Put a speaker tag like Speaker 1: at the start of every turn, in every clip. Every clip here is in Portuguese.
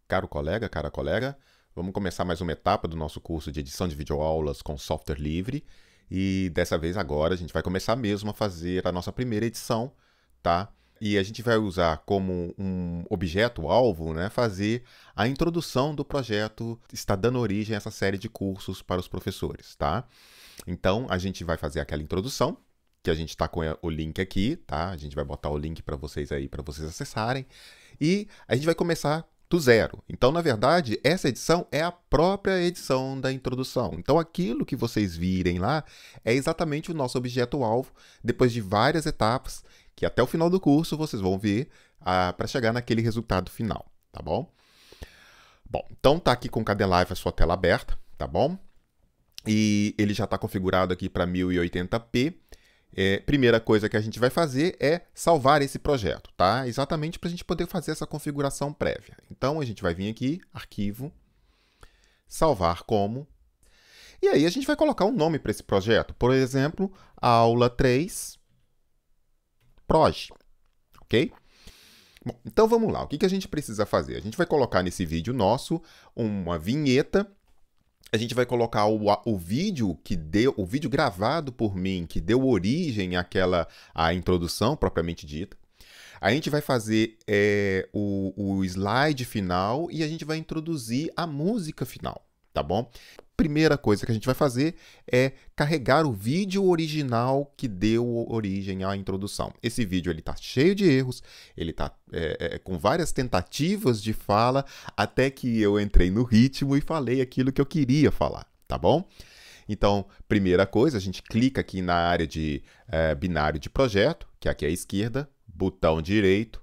Speaker 1: Cara colega, vamos começar mais uma etapa do nosso curso de edição de videoaulas com software livre. E dessa vez agora a gente vai começar mesmo a fazer a nossa primeira edição, tá? E a gente vai usar como um objeto-alvo, né, fazer a introdução do projeto que está dando origem a essa série de cursos para os professores, tá? Então, a gente vai fazer aquela introdução, que a gente está com o link aqui, tá? A gente vai botar o link para vocês aí, para vocês acessarem. E a gente vai começar do zero. Então, na verdade, essa edição é a própria edição da introdução. Então, aquilo que vocês virem lá é exatamente o nosso objeto-alvo, depois de várias etapas, que até o final do curso vocês vão ver para chegar naquele resultado final, tá bom? Bom, então tá aqui com o Kdenlive a sua tela aberta, tá bom? E ele já está configurado aqui para 1080p. Primeira coisa que a gente vai fazer é salvar esse projeto, tá? Exatamente para a gente poder fazer essa configuração prévia. Então, a gente vai vir aqui, arquivo, salvar como, e aí a gente vai colocar um nome para esse projeto. Por exemplo, aula 3 Proj, ok? Bom, então vamos lá. O que a gente precisa fazer? A gente vai colocar nesse vídeo nosso uma vinheta. A gente vai colocar o vídeo o vídeo gravado por mim, que deu origem à introdução propriamente dita. A gente vai fazer o slide final e a gente vai introduzir a música final, tá bom? Primeira coisa que a gente vai fazer é carregar o vídeo original que deu origem à introdução. Esse vídeo está cheio de erros, ele está com várias tentativas de fala, até que eu entrei no ritmo e falei aquilo que eu queria falar, tá bom? Então, primeira coisa, a gente clica aqui na área de binário de projeto, que aqui à esquerda, botão direito,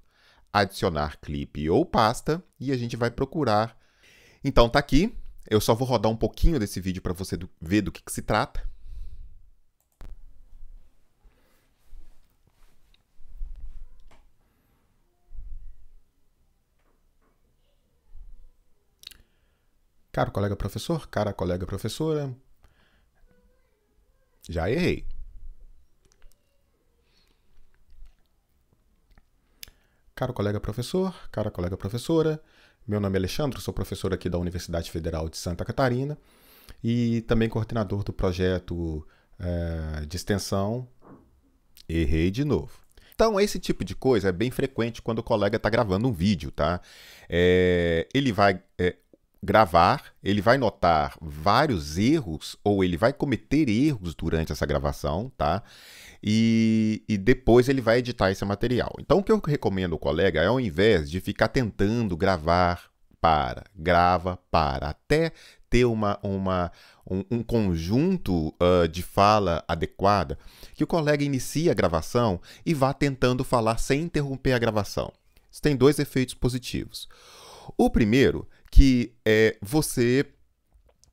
Speaker 1: adicionar clipe ou pasta, e a gente vai procurar. Então, tá aqui. Eu só vou rodar um pouquinho desse vídeo para você ver do que se trata. Caro colega professor, cara colega professora, já errei. Caro colega professor, cara colega professora, meu nome é Alexandre, sou professor aqui da Universidade Federal de Santa Catarina e também coordenador do projeto de extensão. Errei de novo. Então, esse tipo de coisa é bem frequente quando o colega está gravando um vídeo, tá? Ele vai gravar, ele vai notar vários erros ou ele vai cometer erros durante essa gravação, tá? E depois ele vai editar esse material. Então, o que eu recomendo ao colega é, ao invés de ficar tentando gravar grava para, até ter um conjunto de fala adequada, que o colega inicie a gravação e vá tentando falar sem interromper a gravação. Isso tem dois efeitos positivos. O primeiro, que você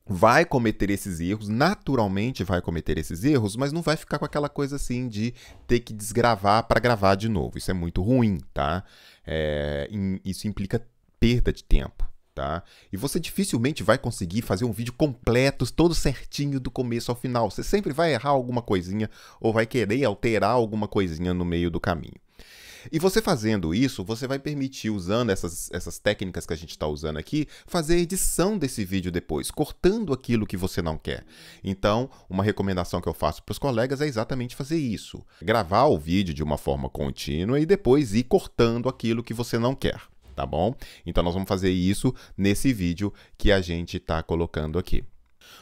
Speaker 1: vai cometer esses erros, naturalmente vai cometer esses erros, mas não vai ficar com aquela coisa assim de ter que desgravar para gravar de novo. Isso é muito ruim, tá? Isso implica perda de tempo, tá? E você dificilmente vai conseguir fazer um vídeo completo, todo certinho do começo ao final. Você sempre vai errar alguma coisinha ou vai querer alterar alguma coisinha no meio do caminho. E você fazendo isso, você vai permitir, usando essas técnicas que a gente está usando aqui, fazer a edição desse vídeo depois, cortando aquilo que você não quer. Então, uma recomendação que eu faço para os colegas é exatamente fazer isso. Gravar o vídeo de uma forma contínua e depois ir cortando aquilo que você não quer, tá bom? Então, nós vamos fazer isso nesse vídeo que a gente está colocando aqui.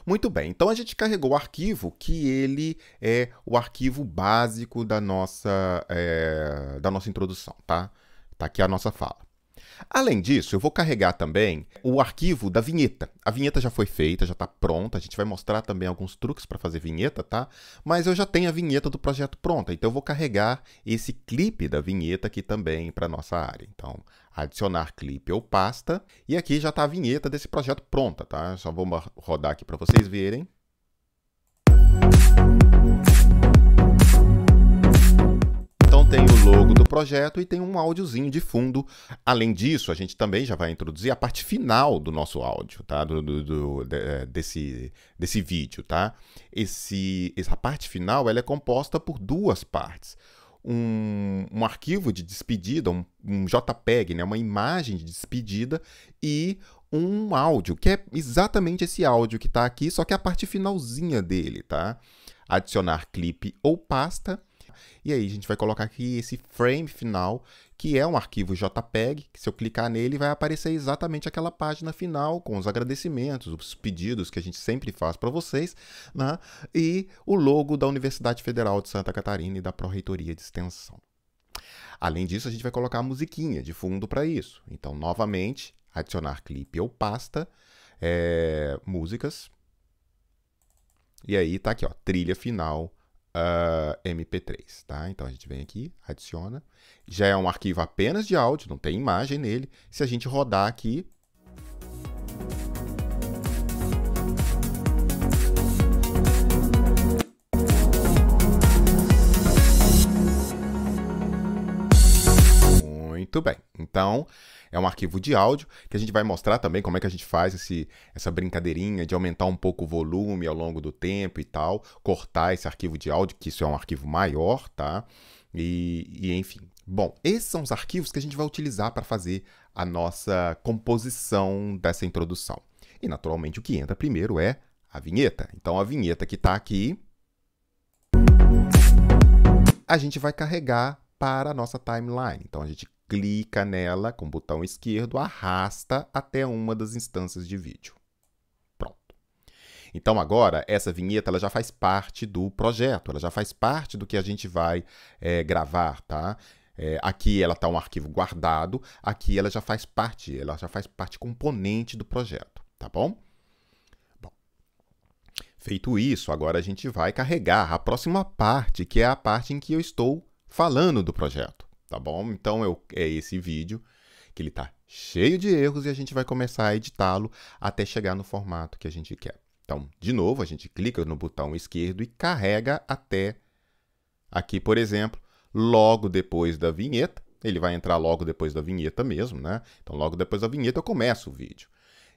Speaker 1: Muito bem, então a gente carregou o arquivo, que ele é o arquivo básico da nossa introdução, tá? Tá aqui a nossa fala. Além disso, eu vou carregar também o arquivo da vinheta. A vinheta já foi feita, já está pronta. A gente vai mostrar também alguns truques para fazer vinheta, tá? Mas eu já tenho a vinheta do projeto pronta, então eu vou carregar esse clipe da vinheta aqui também para a nossa área. Então, adicionar clipe ou pasta. E aqui já está a vinheta desse projeto pronta, tá? Só vou rodar aqui para vocês verem. Então tem o logo do projeto e tem um áudiozinho de fundo. Além disso, a gente também já vai introduzir a parte final do nosso áudio, tá? Desse vídeo, tá? Essa parte final ela é composta por duas partes. um arquivo de despedida, um JPEG, né? Uma imagem de despedida e um áudio, que é exatamente esse áudio que está aqui, só que a parte finalzinha dele, tá? Adicionar clipe ou pasta. E aí a gente vai colocar aqui esse frame final, que é um arquivo JPEG, que se eu clicar nele vai aparecer exatamente aquela página final, com os agradecimentos, os pedidos que a gente sempre faz para vocês, né? E o logo da Universidade Federal de Santa Catarina e da Pró-Reitoria de Extensão. Além disso, a gente vai colocar a musiquinha de fundo para isso. Então, novamente, adicionar clipe ou pasta, músicas. E aí tá aqui, ó, trilha final MP3, tá? Então a gente vem aqui, adiciona. Já é um arquivo apenas de áudio, não tem imagem nele. Se a gente rodar aqui, muito bem. Então, é um arquivo de áudio que a gente vai mostrar também como é que a gente faz essa brincadeirinha de aumentar um pouco o volume ao longo do tempo e tal, cortar esse arquivo de áudio, que isso é um arquivo maior, tá? E enfim. Bom, esses são os arquivos que a gente vai utilizar para fazer a nossa composição dessa introdução. E, naturalmente, o que entra primeiro é a vinheta. Então, a vinheta que está aqui, a gente vai carregar para a nossa timeline. Então, a gente clica nela com o botão esquerdo, arrasta até uma das instâncias de vídeo. Pronto. Então, agora, essa vinheta ela já faz parte do projeto, ela já faz parte do que a gente vai gravar, tá? Aqui ela está um arquivo guardado, aqui ela já faz parte componente do projeto, tá bom? Bom, feito isso, agora a gente vai carregar a próxima parte, que é a parte em que eu estou falando do projeto. Tá bom? Então, é esse vídeo que ele está cheio de erros e a gente vai começar a editá-lo até chegar no formato que a gente quer. Então, de novo, a gente clica no botão esquerdo e carrega até aqui, por exemplo, logo depois da vinheta. Ele vai entrar logo depois da vinheta mesmo, né? Então, logo depois da vinheta eu começo o vídeo.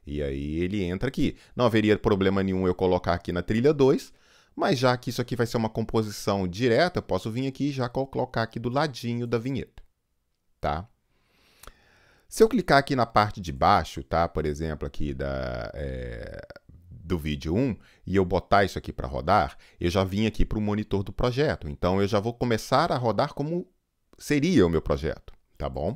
Speaker 1: E aí ele entra aqui. Não haveria problema nenhum eu colocar aqui na trilha 2, mas já que isso aqui vai ser uma composição direta, eu posso vir aqui e já colocar aqui do ladinho da vinheta, tá? Se eu clicar aqui na parte de baixo, tá? Por exemplo, aqui do vídeo 1, e eu botar isso aqui para rodar, eu já vim aqui para o monitor do projeto. Então, eu já vou começar a rodar como seria o meu projeto, tá bom?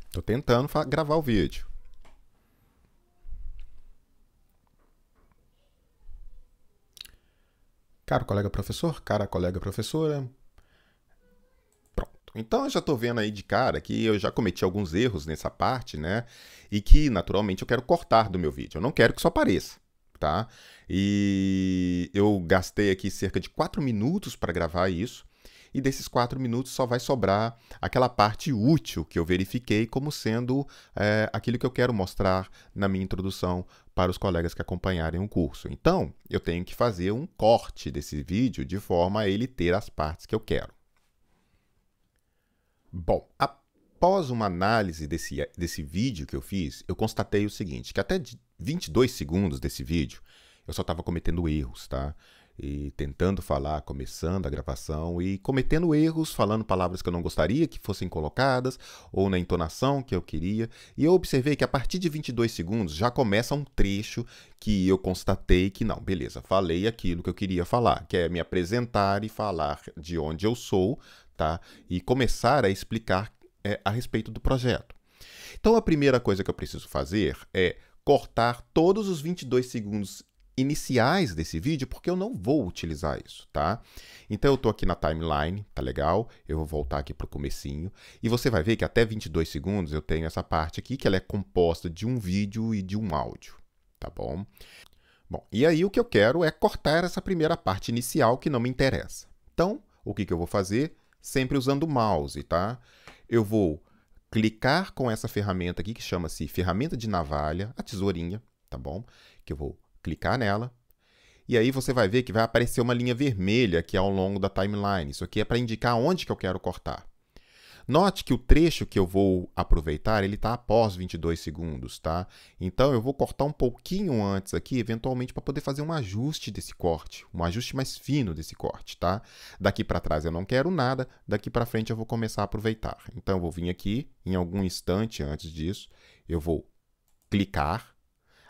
Speaker 1: Estou tentando gravar o vídeo. Caro colega professor, cara colega professora. Pronto. Então, eu já estou vendo aí de cara que eu já cometi alguns erros nessa parte, né? E que, naturalmente, eu quero cortar do meu vídeo. Eu não quero que isso apareça, tá? E eu gastei aqui cerca de 4 minutos para gravar isso. E desses 4 minutos só vai sobrar aquela parte útil que eu verifiquei como sendo aquilo que eu quero mostrar na minha introdução para os colegas que acompanharem o curso. Então, eu tenho que fazer um corte desse vídeo de forma a ele ter as partes que eu quero. Bom, após uma análise desse vídeo que eu fiz, eu constatei o seguinte, que até 22 segundos desse vídeo, eu só estava cometendo erros, tá? E tentando falar, começando a gravação e cometendo erros, falando palavras que eu não gostaria que fossem colocadas ou na entonação que eu queria. E eu observei que a partir de 22 segundos já começa um trecho que eu constatei que não, beleza, falei aquilo que eu queria falar, que é me apresentar e falar de onde eu sou, tá? E começar a explicar a respeito do projeto. Então, a primeira coisa que eu preciso fazer é cortar todos os 22 segundos iniciais desse vídeo, porque eu não vou utilizar isso, tá? Então, eu tô aqui na timeline, tá legal? Eu vou voltar aqui pro comecinho, e você vai ver que até 22 segundos eu tenho essa parte aqui, que ela é composta de um vídeo e de um áudio, tá bom? Bom, e aí o que eu quero é cortar essa primeira parte inicial que não me interessa. Então, o que eu vou fazer? Sempre usando o mouse, tá? Eu vou clicar com essa ferramenta aqui, que chama-se ferramenta de navalha, a tesourinha, tá bom? Que eu vou clicar nela, e aí você vai ver que vai aparecer uma linha vermelha aqui ao longo da timeline. Isso aqui é para indicar onde que eu quero cortar. Note que o trecho que eu vou aproveitar, ele está após 22 segundos, tá? Então, eu vou cortar um pouquinho antes aqui, eventualmente, para poder fazer um ajuste desse corte, um ajuste mais fino desse corte, tá? Daqui para trás eu não quero nada, daqui para frente eu vou começar a aproveitar. Então, eu vou vir aqui, em algum instante antes disso, eu vou clicar.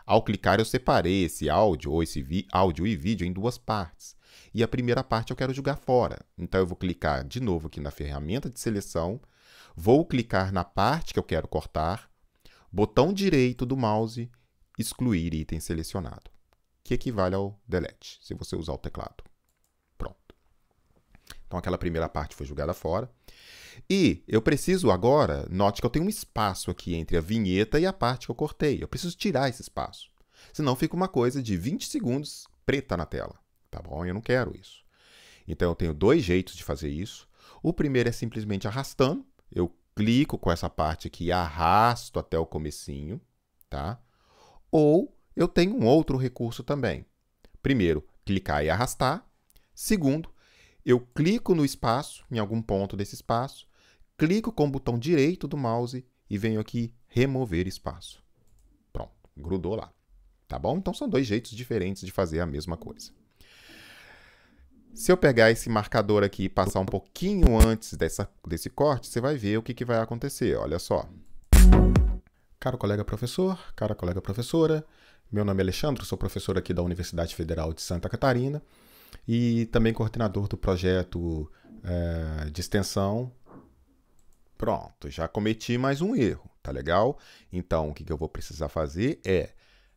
Speaker 1: Ao clicar, eu separei esse áudio, ou esse áudio e vídeo, em duas partes. E a primeira parte eu quero jogar fora. Então, eu vou clicar de novo aqui na ferramenta de seleção, vou clicar na parte que eu quero cortar, botão direito do mouse, excluir item selecionado, que equivale ao delete, se você usar o teclado. Pronto. Então, aquela primeira parte foi jogada fora. E eu preciso agora, note que eu tenho um espaço aqui entre a vinheta e a parte que eu cortei. Eu preciso tirar esse espaço. Senão fica uma coisa de 20 segundos preta na tela. Tá bom? Eu não quero isso. Então, eu tenho dois jeitos de fazer isso. O primeiro é simplesmente arrastando. Eu clico com essa parte aqui e arrasto até o comecinho. Tá? Ou eu tenho um outro recurso também. Primeiro, clicar e arrastar. Segundo, eu clico no espaço, em algum ponto desse espaço, clico com o botão direito do mouse e venho aqui remover espaço. Pronto, grudou lá. Tá bom? Então, são dois jeitos diferentes de fazer a mesma coisa. Se eu pegar esse marcador aqui e passar um pouquinho antes desse corte, você vai ver o que vai acontecer. Olha só. Caro colega professor, cara colega professora, meu nome é Alexandre, sou professor aqui da Universidade Federal de Santa Catarina e também coordenador do projeto de extensão. Pronto, já cometi mais um erro, tá legal? Então, o que eu vou precisar fazer é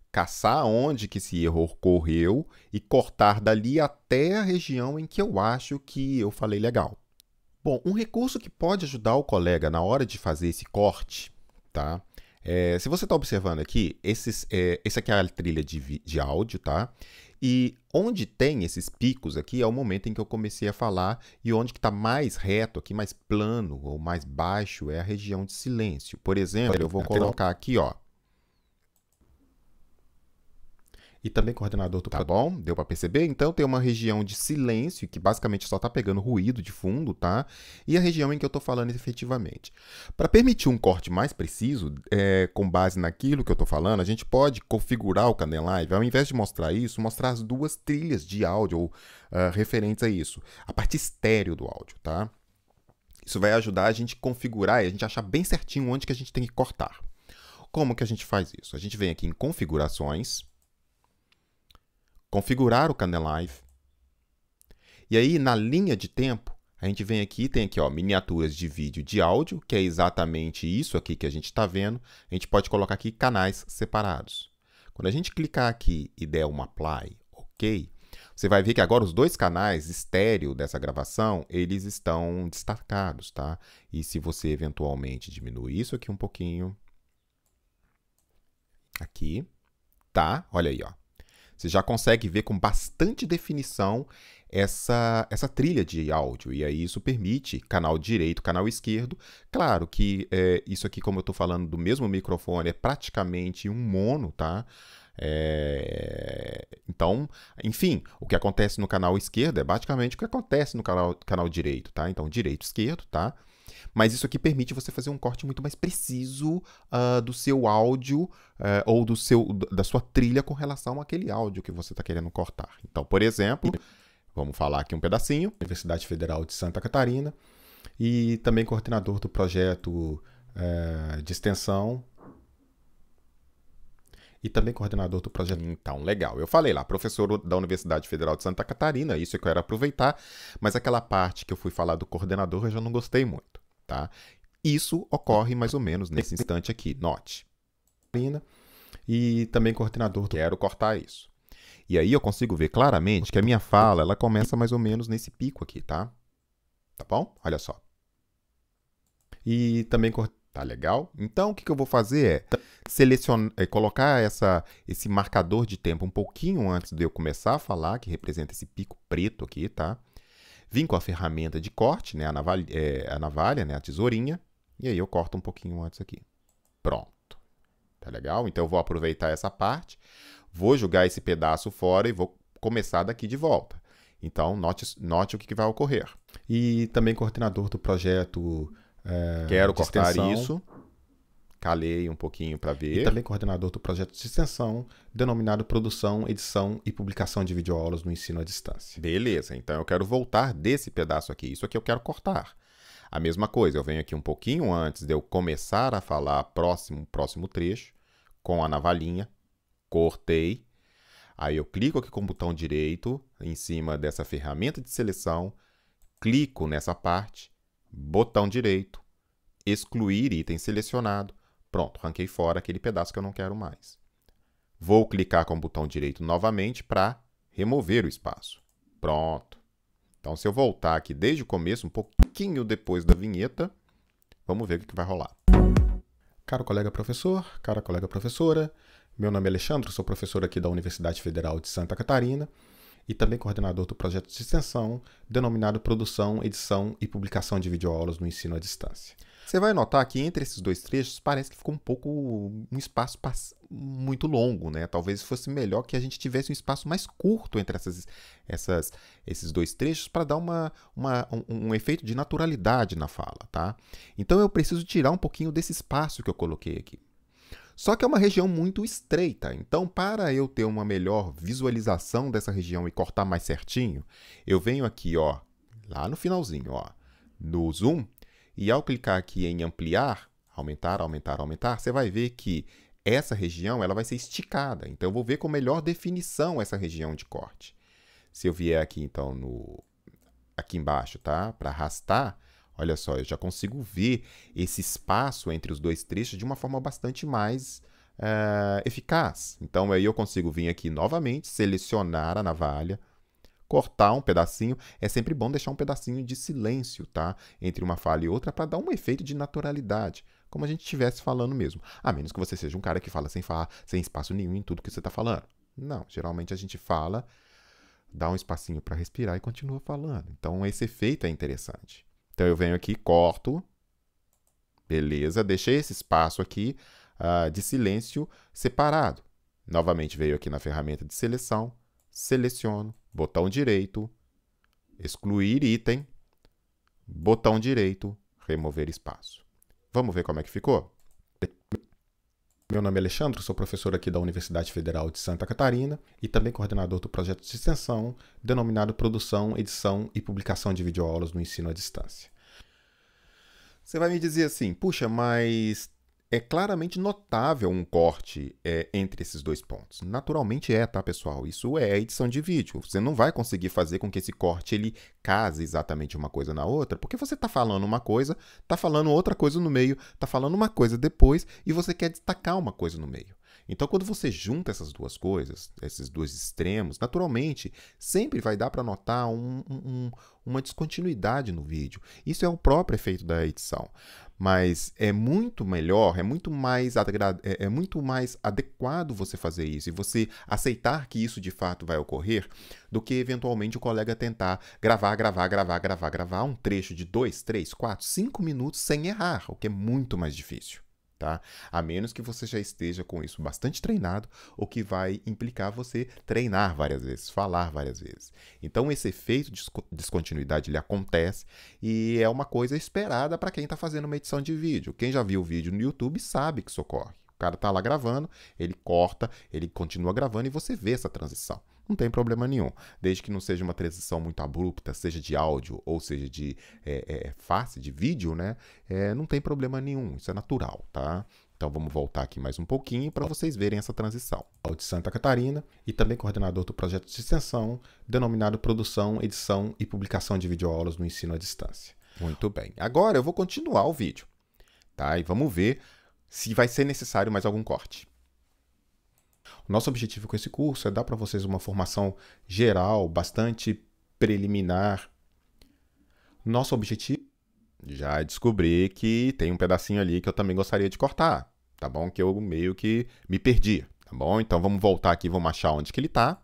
Speaker 1: caçar onde que esse erro ocorreu e cortar dali até a região em que eu acho que eu falei legal. Bom, um recurso que pode ajudar o colega na hora de fazer esse corte, tá? Se você está observando aqui, esse aqui é a trilha de áudio, tá? E onde tem esses picos aqui é o momento em que eu comecei a falar e onde que está mais reto, aqui mais plano ou mais baixo é a região de silêncio. Por exemplo, eu vou colocar aqui, ó. E também coordenador do... Tá bom? Deu para perceber? Então, tem uma região de silêncio, que basicamente só está pegando ruído de fundo, tá? E a região em que eu estou falando efetivamente. Para permitir um corte mais preciso, com base naquilo que eu estou falando, a gente pode configurar o Kdenlive, ao invés de mostrar isso, mostrar as duas trilhas de áudio referentes a isso. A parte estéreo do áudio, tá? Isso vai ajudar a gente a configurar e a gente achar bem certinho onde que a gente tem que cortar. Como que a gente faz isso? A gente vem aqui em configurações, configurar o Kdenlive. E aí, na linha de tempo, a gente vem aqui, tem aqui, ó, miniaturas de vídeo e de áudio, que é exatamente isso aqui que a gente está vendo. A gente pode colocar aqui canais separados. Quando a gente clicar aqui e der um apply, ok, você vai ver que agora os dois canais estéreo dessa gravação, eles estão destacados, tá? E se você eventualmente diminuir isso aqui um pouquinho, aqui, tá? Olha aí, ó. Você já consegue ver com bastante definição essa trilha de áudio. E aí isso permite canal direito, canal esquerdo. Claro que isso aqui, como eu estou falando do mesmo microfone, é praticamente um mono, tá? Então, enfim, o que acontece no canal esquerdo é basicamente o que acontece no canal direito, tá? Então, direito, esquerdo, tá? Mas isso aqui permite você fazer um corte muito mais preciso do seu áudio ou da sua trilha com relação àquele áudio que você está querendo cortar. Então, por exemplo, vamos falar aqui um pedacinho. Universidade Federal de Santa Catarina e também coordenador do projeto de extensão e também coordenador do projeto. Então, legal. Eu falei lá, professor da Universidade Federal de Santa Catarina, isso que eu quero aproveitar, mas aquela parte que eu fui falar do coordenador eu já não gostei muito. Tá? Isso ocorre mais ou menos nesse instante aqui, note. E também coordenador, quero cortar isso. E aí eu consigo ver claramente que a minha fala, ela começa mais ou menos nesse pico aqui, tá? Tá bom? Olha só. E também, tá legal? Então, o que eu vou fazer colocar esse marcador de tempo um pouquinho antes de eu começar a falar, que representa esse pico preto aqui, tá? Vim com a ferramenta de corte, né, a navalha, né, a tesourinha, e aí eu corto um pouquinho antes aqui. Pronto. Tá legal? Então eu vou aproveitar essa parte, vou jogar esse pedaço fora e vou começar daqui de volta. Então, note o que vai ocorrer. E também coordenador do projeto
Speaker 2: Quero
Speaker 1: de
Speaker 2: cortar
Speaker 1: extensão.
Speaker 2: isso. Calei um pouquinho para ver.
Speaker 1: E também coordenador do projeto de extensão, denominado Produção, Edição e Publicação de Videoaulas no Ensino à Distância.
Speaker 2: Beleza, então eu quero voltar desse pedaço aqui. Isso aqui eu quero cortar. A mesma coisa, eu venho aqui um pouquinho antes de eu começar a falar próximo trecho, com a navalhinha, cortei. Aí eu clico aqui com o botão direito em cima dessa ferramenta de seleção, clico nessa parte, botão direito, excluir item selecionado. Pronto, arranquei fora aquele pedaço que eu não quero mais. Vou clicar com o botão direito novamente para remover o espaço. Pronto. Então, se eu voltar aqui desde o começo, um pouquinho depois da vinheta, vamos ver o que vai rolar.
Speaker 1: Caro colega professor, cara colega professora, meu nome é Alexandre, sou professor aqui da Universidade Federal de Santa Catarina e também coordenador do projeto de extensão denominado Produção, Edição e Publicação de Videoaulas no Ensino à Distância.
Speaker 2: Você vai notar que entre esses dois trechos parece que ficou um espaço muito longo, né? Talvez fosse melhor que a gente tivesse um espaço mais curto entre esses dois trechos para dar um efeito de naturalidade na fala, tá? Então eu preciso tirar um pouquinho desse espaço que eu coloquei aqui. Só que é uma região muito estreita, então para eu ter uma melhor visualização dessa região e cortar mais certinho, eu venho aqui, ó, lá no finalzinho, ó, no zoom, e ao clicar aqui em ampliar, aumentar, aumentar, aumentar, você vai ver que essa região ela vai ser esticada. Então eu vou ver com melhor definição essa região de corte. Se eu vier aqui então aqui embaixo, tá? Para arrastar, olha só, eu já consigo ver esse espaço entre os dois trechos de uma forma bastante mais eficaz. Então aí eu consigo vir aqui novamente, selecionar a navalha, cortar um pedacinho. É sempre bom deixar um pedacinho de silêncio, tá? Entre uma fala e outra para dar um efeito de naturalidade, como a gente estivesse falando mesmo. A menos que você seja um cara que fala sem espaço nenhum em tudo que você está falando. Não, geralmente a gente fala, dá um espacinho para respirar e continua falando. Então esse efeito é interessante. Então eu venho aqui, corto, beleza, deixei esse espaço aqui de silêncio separado. Novamente veio aqui na ferramenta de seleção, seleciono, botão direito, excluir item, botão direito, remover espaço. Vamos ver como é que ficou?
Speaker 1: Meu nome é Alexandre, sou professor aqui da Universidade Federal de Santa Catarina e também coordenador do projeto de extensão denominado Produção, Edição e Publicação de Videoaulas no Ensino à Distância.
Speaker 2: Você vai me dizer assim, puxa, mas é claramente notável um corte entre esses dois pontos. Naturalmente tá, pessoal? Isso é edição de vídeo. Você não vai conseguir fazer com que esse corte ele case exatamente uma coisa na outra, porque você está falando uma coisa, está falando outra coisa no meio, está falando uma coisa depois e você quer destacar uma coisa no meio. Então, quando você junta essas duas coisas, esses dois extremos, naturalmente, sempre vai dar para notar uma descontinuidade no vídeo. Isso é o próprio efeito da edição. Mas é muito melhor, é muito mais adequado você fazer isso e você aceitar que isso de fato vai ocorrer do que eventualmente o colega tentar gravar um trecho de 2, 3, 4, 5 minutos sem errar, o que é muito mais difícil. Tá? A menos que você já esteja com isso bastante treinado, o que vai implicar você treinar várias vezes, falar várias vezes. Então esse efeito de descontinuidade ele acontece e é uma coisa esperada para quem está fazendo uma edição de vídeo. Quem já viu o vídeo no YouTube sabe que isso ocorre. O cara está lá gravando, ele corta, ele continua gravando e você vê essa transição. Não tem problema nenhum, desde que não seja uma transição muito abrupta, seja de áudio ou seja de face, de vídeo, né? Não tem problema nenhum, isso é natural, tá? Então vamos voltar aqui mais um pouquinho para vocês verem essa transição.
Speaker 1: De Santa Catarina e também coordenador do projeto de extensão denominado Produção, Edição e Publicação de Videoaulas no Ensino à Distância.
Speaker 2: Muito bem, agora eu vou continuar o vídeo, tá? E vamos ver se vai ser necessário mais algum corte.
Speaker 1: O nosso objetivo com esse curso é dar para vocês uma formação geral, bastante preliminar. Nosso objetivo...
Speaker 2: Já descobri que tem um pedacinho ali que eu também gostaria de cortar, tá bom? Que eu meio que me perdi, tá bom? Então vamos voltar aqui, vamos achar onde que ele tá.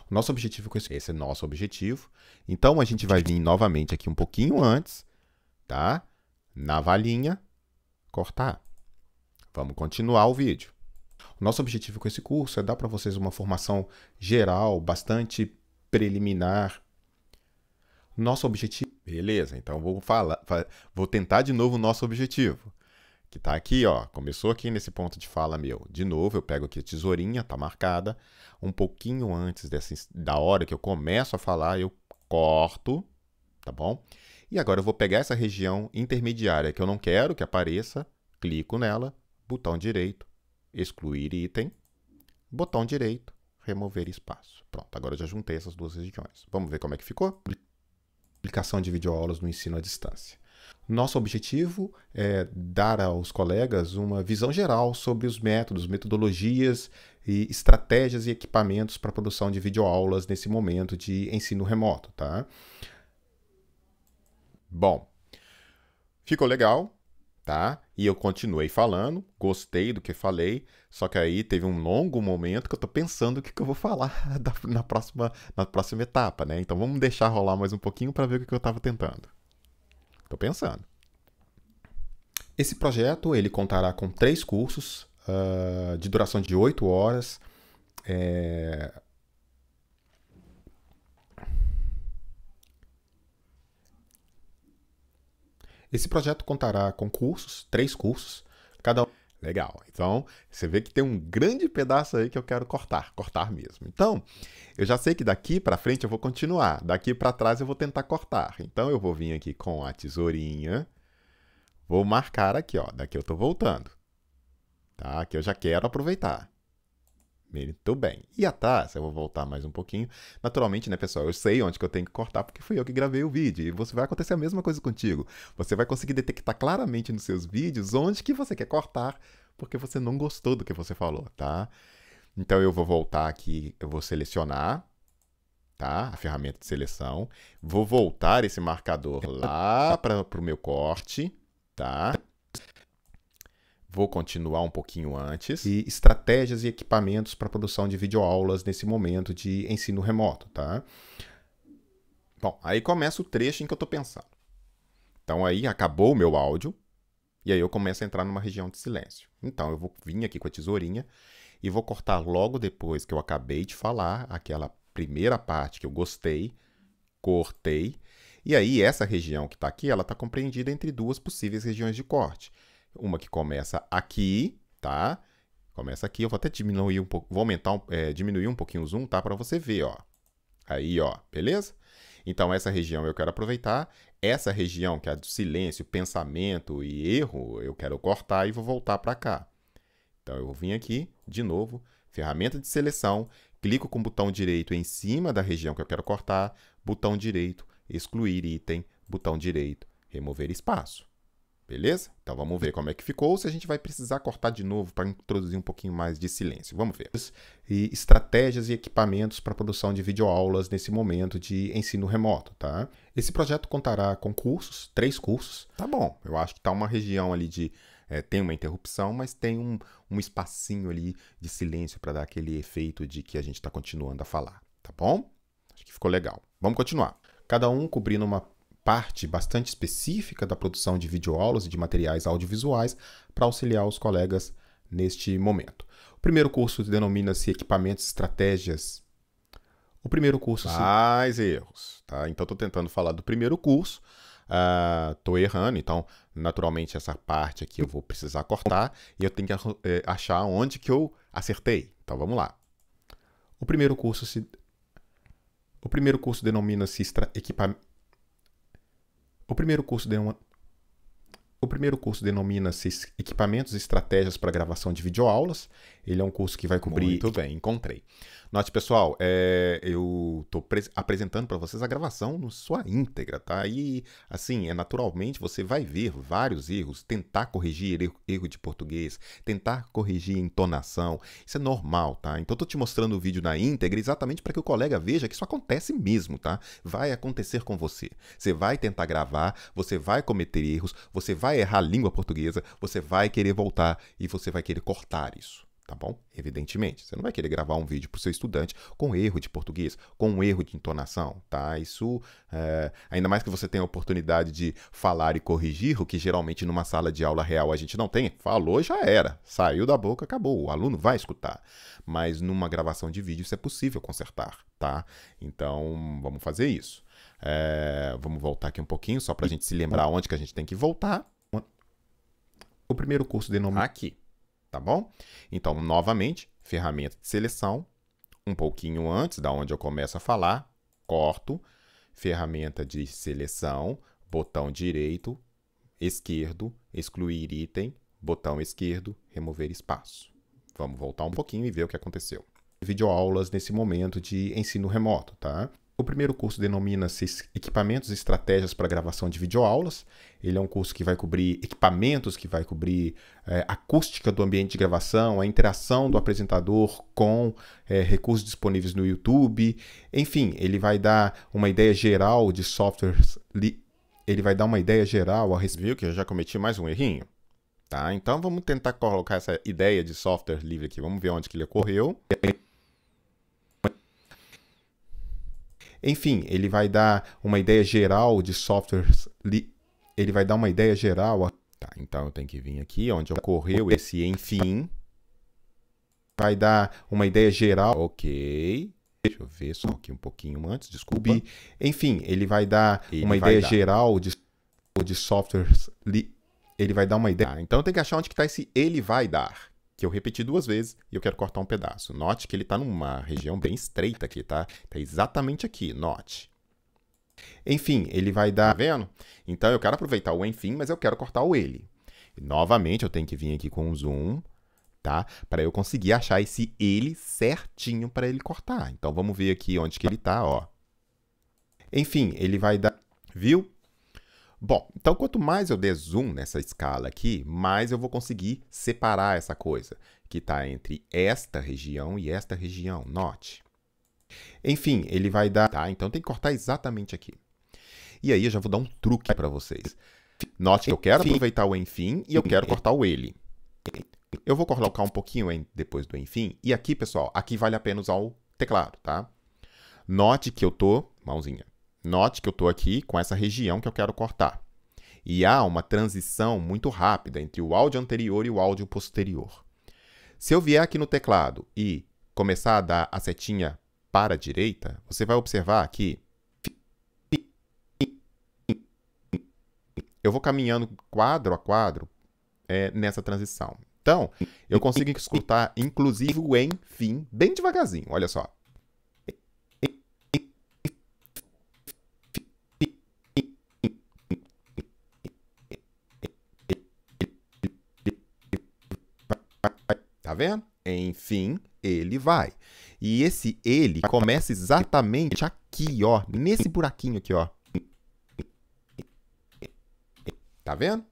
Speaker 1: O nosso objetivo com
Speaker 2: esse é nosso objetivo. Então a gente vai vir novamente aqui um pouquinho antes, tá? Navalhinha, cortar. Vamos continuar o vídeo.
Speaker 1: O nosso objetivo com esse curso é dar para vocês uma formação geral, bastante preliminar. Nosso objetivo...
Speaker 2: Beleza, então vou tentar de novo o nosso objetivo. Que tá aqui, ó, começou aqui nesse ponto de fala meu. De novo, eu pego aqui a tesourinha, tá marcada. Um pouquinho antes da hora que eu começo a falar, eu corto, tá bom? E agora eu vou pegar essa região intermediária que eu não quero que apareça, clico nela, botão direito, excluir item, botão direito, remover espaço. Pronto, agora eu já juntei essas duas regiões. Vamos ver como é que ficou?
Speaker 1: Aplicação de videoaulas no ensino à distância. Nosso objetivo é dar aos colegas uma visão geral sobre os métodos, metodologias, e estratégias e equipamentos para a produção de videoaulas nesse momento de ensino remoto, tá?
Speaker 2: Bom, ficou legal, tá? E eu continuei falando, gostei do que falei, só que aí teve um longo momento que eu tô pensando o que eu vou falar na próxima etapa, né? Então vamos deixar rolar mais um pouquinho para ver o que eu tava tentando. Tô pensando.
Speaker 1: Esse projeto ele contará com 3 cursos de duração de 8 horas. Esse projeto contará com 3 cursos, cada um.
Speaker 2: Legal. Então, você vê que tem um grande pedaço aí que eu quero cortar mesmo. Então, eu já sei que daqui para frente eu vou continuar, daqui para trás eu vou tentar cortar. Então, eu vou vir aqui com a tesourinha, vou marcar aqui, ó, daqui eu tô voltando. Tá? Aqui eu já quero aproveitar. Muito bem. E atrás, eu vou voltar mais um pouquinho. Naturalmente, né, pessoal, eu sei onde que eu tenho que cortar porque fui eu que gravei o vídeo. E vai acontecer a mesma coisa contigo. Você vai conseguir detectar claramente nos seus vídeos onde que você quer cortar porque você não gostou do que você falou, tá? Então, eu vou voltar aqui, eu vou selecionar, tá? A ferramenta de seleção. Vou voltar esse marcador lá para o meu corte, tá? Vou continuar um pouquinho antes.
Speaker 1: E estratégias e equipamentos para produção de videoaulas nesse momento de ensino remoto, tá?
Speaker 2: Bom, aí começa o trecho em que eu estou pensando. Então aí acabou o meu áudio e aí eu começo a entrar numa região de silêncio. Então eu vou vir aqui com a tesourinha e vou cortar logo depois que eu acabei de falar aquela primeira parte que eu gostei, cortei. E aí essa região que está aqui, ela está compreendida entre 2 possíveis regiões de corte. Uma que começa aqui, tá? Começa aqui, eu vou até diminuir um pouco, vou aumentar, diminuir um pouquinho o zoom, tá? Para você ver, ó. Aí, ó, beleza? Então, essa região eu quero aproveitar. Essa região, que é a do silêncio, pensamento e erro, eu quero cortar e vou voltar para cá. Então, eu vou vir aqui, de novo, ferramenta de seleção, clico com o botão direito em cima da região que eu quero cortar, botão direito, excluir item, botão direito, remover espaço. Beleza? Então vamos ver como é que ficou, ou se a gente vai precisar cortar de novo para introduzir um pouquinho mais de silêncio. Vamos ver.
Speaker 1: E estratégias e equipamentos para produção de videoaulas nesse momento de ensino remoto, tá? Esse projeto contará com 3 cursos.
Speaker 2: Tá bom, eu acho que tá uma região ali de... tem uma interrupção, mas tem um espacinho ali de silêncio para dar aquele efeito de que a gente está continuando a falar, tá bom? Acho que ficou legal. Vamos continuar.
Speaker 1: Cada um cobrindo uma parte bastante específica da produção de videoaulas e de materiais audiovisuais para auxiliar os colegas neste momento. O primeiro curso denomina-se Equipamentos e Estratégias. O primeiro curso...
Speaker 2: Mais erros, tá? Então, estou tentando falar do primeiro curso, estou errando, então, naturalmente, essa parte aqui eu vou precisar cortar e eu tenho que achar onde que eu acertei. Então, vamos lá.
Speaker 1: O primeiro curso denomina-se Equipamentos e Estratégias para Gravação de Videoaulas. Ele é um curso que vai cobrir...
Speaker 2: Muito bem, encontrei. Note, pessoal, eu estou apresentando para vocês a gravação na sua íntegra, tá? E, assim, naturalmente você vai ver vários erros, tentar corrigir erro de português, tentar corrigir entonação. Isso é normal, tá? Então, eu estou te mostrando o vídeo na íntegra exatamente para que o colega veja que isso acontece mesmo, tá? Vai acontecer com você. Você vai tentar gravar, você vai cometer erros, você vai errar a língua portuguesa, você vai querer voltar e você vai querer cortar isso. Tá bom? Evidentemente. Você não vai querer gravar um vídeo para o seu estudante com erro de português, com um erro de entonação, tá? Isso, ainda mais que você tenha a oportunidade de falar e corrigir, o que geralmente numa sala de aula real a gente não tem. Falou, já era. Saiu da boca, acabou. O aluno vai escutar. Mas numa gravação de vídeo isso é possível consertar, tá? Então, vamos fazer isso. Vamos voltar aqui um pouquinho, só para a gente se lembrar onde que a gente tem que voltar.
Speaker 1: O primeiro curso denomina
Speaker 2: aqui, tá bom? Então, novamente, ferramenta de seleção, um pouquinho antes da onde eu começo a falar, corto, ferramenta de seleção, botão direito, esquerdo, excluir item, botão esquerdo, remover espaço. Vamos voltar um pouquinho e ver o que aconteceu.
Speaker 1: Videoaulas nesse momento de ensino remoto, tá? O primeiro curso denomina-se Equipamentos e Estratégias para Gravação de Videoaulas. Ele é um curso que vai cobrir equipamentos, que vai cobrir acústica do ambiente de gravação, a interação do apresentador com recursos disponíveis no YouTube. Enfim, ele vai dar uma ideia geral de softwares. Ele vai dar uma ideia geral a respeito.
Speaker 2: Viu que eu já cometi mais um errinho? Tá, então vamos tentar colocar essa ideia de software livre aqui. Vamos ver onde que ele ocorreu.
Speaker 1: Enfim, ele vai dar uma ideia geral de softwares. Ele vai dar uma ideia geral.
Speaker 2: Tá, então eu tenho que vir aqui onde ocorreu esse enfim.
Speaker 1: Vai dar uma ideia geral.
Speaker 2: Ok. Deixa eu ver só aqui um pouquinho antes, desculpa.
Speaker 1: Enfim, ele vai dar uma ideia geral de softwares. Ele vai dar uma ideia.
Speaker 2: Tá, então eu tenho que achar onde que está esse ele vai dar, que eu repeti 2 vezes e eu quero cortar um pedaço. Note que ele está numa região bem estreita aqui, tá? Está exatamente aqui, note.
Speaker 1: Enfim, ele vai dar...
Speaker 2: Tá vendo? Então eu quero aproveitar o enfim, mas eu quero cortar o ele. E, novamente, eu tenho que vir aqui com um zoom, tá? Para eu conseguir achar esse ele certinho para ele cortar. Então vamos ver aqui onde que ele está, ó.
Speaker 1: Enfim, ele vai dar...
Speaker 2: Viu? Bom, então quanto mais eu der zoom nessa escala aqui, mais eu vou conseguir separar essa coisa que está entre esta região e esta região. Note.
Speaker 1: Enfim, ele vai dar...
Speaker 2: Tá, então tem que cortar exatamente aqui. E aí eu já vou dar um truque para vocês. Note que eu quero aproveitar o enfim e eu quero cortar o ele. Eu vou colocar um pouquinho depois do enfim. E aqui, pessoal, aqui vale a pena usar o teclado, tá? Note que eu tô... Mãozinha. Note que eu estou aqui com essa região que eu quero cortar. E há uma transição muito rápida entre o áudio anterior e o áudio posterior. Se eu vier aqui no teclado e começar a dar a setinha para a direita, você vai observar que eu vou caminhando quadro a quadro nessa transição. Então, eu consigo escutar, inclusive, o enfim bem devagarzinho. Olha só. Tá vendo? Enfim, ele vai. E esse ele começa exatamente aqui, ó, nesse buraquinho aqui, ó. Tá vendo?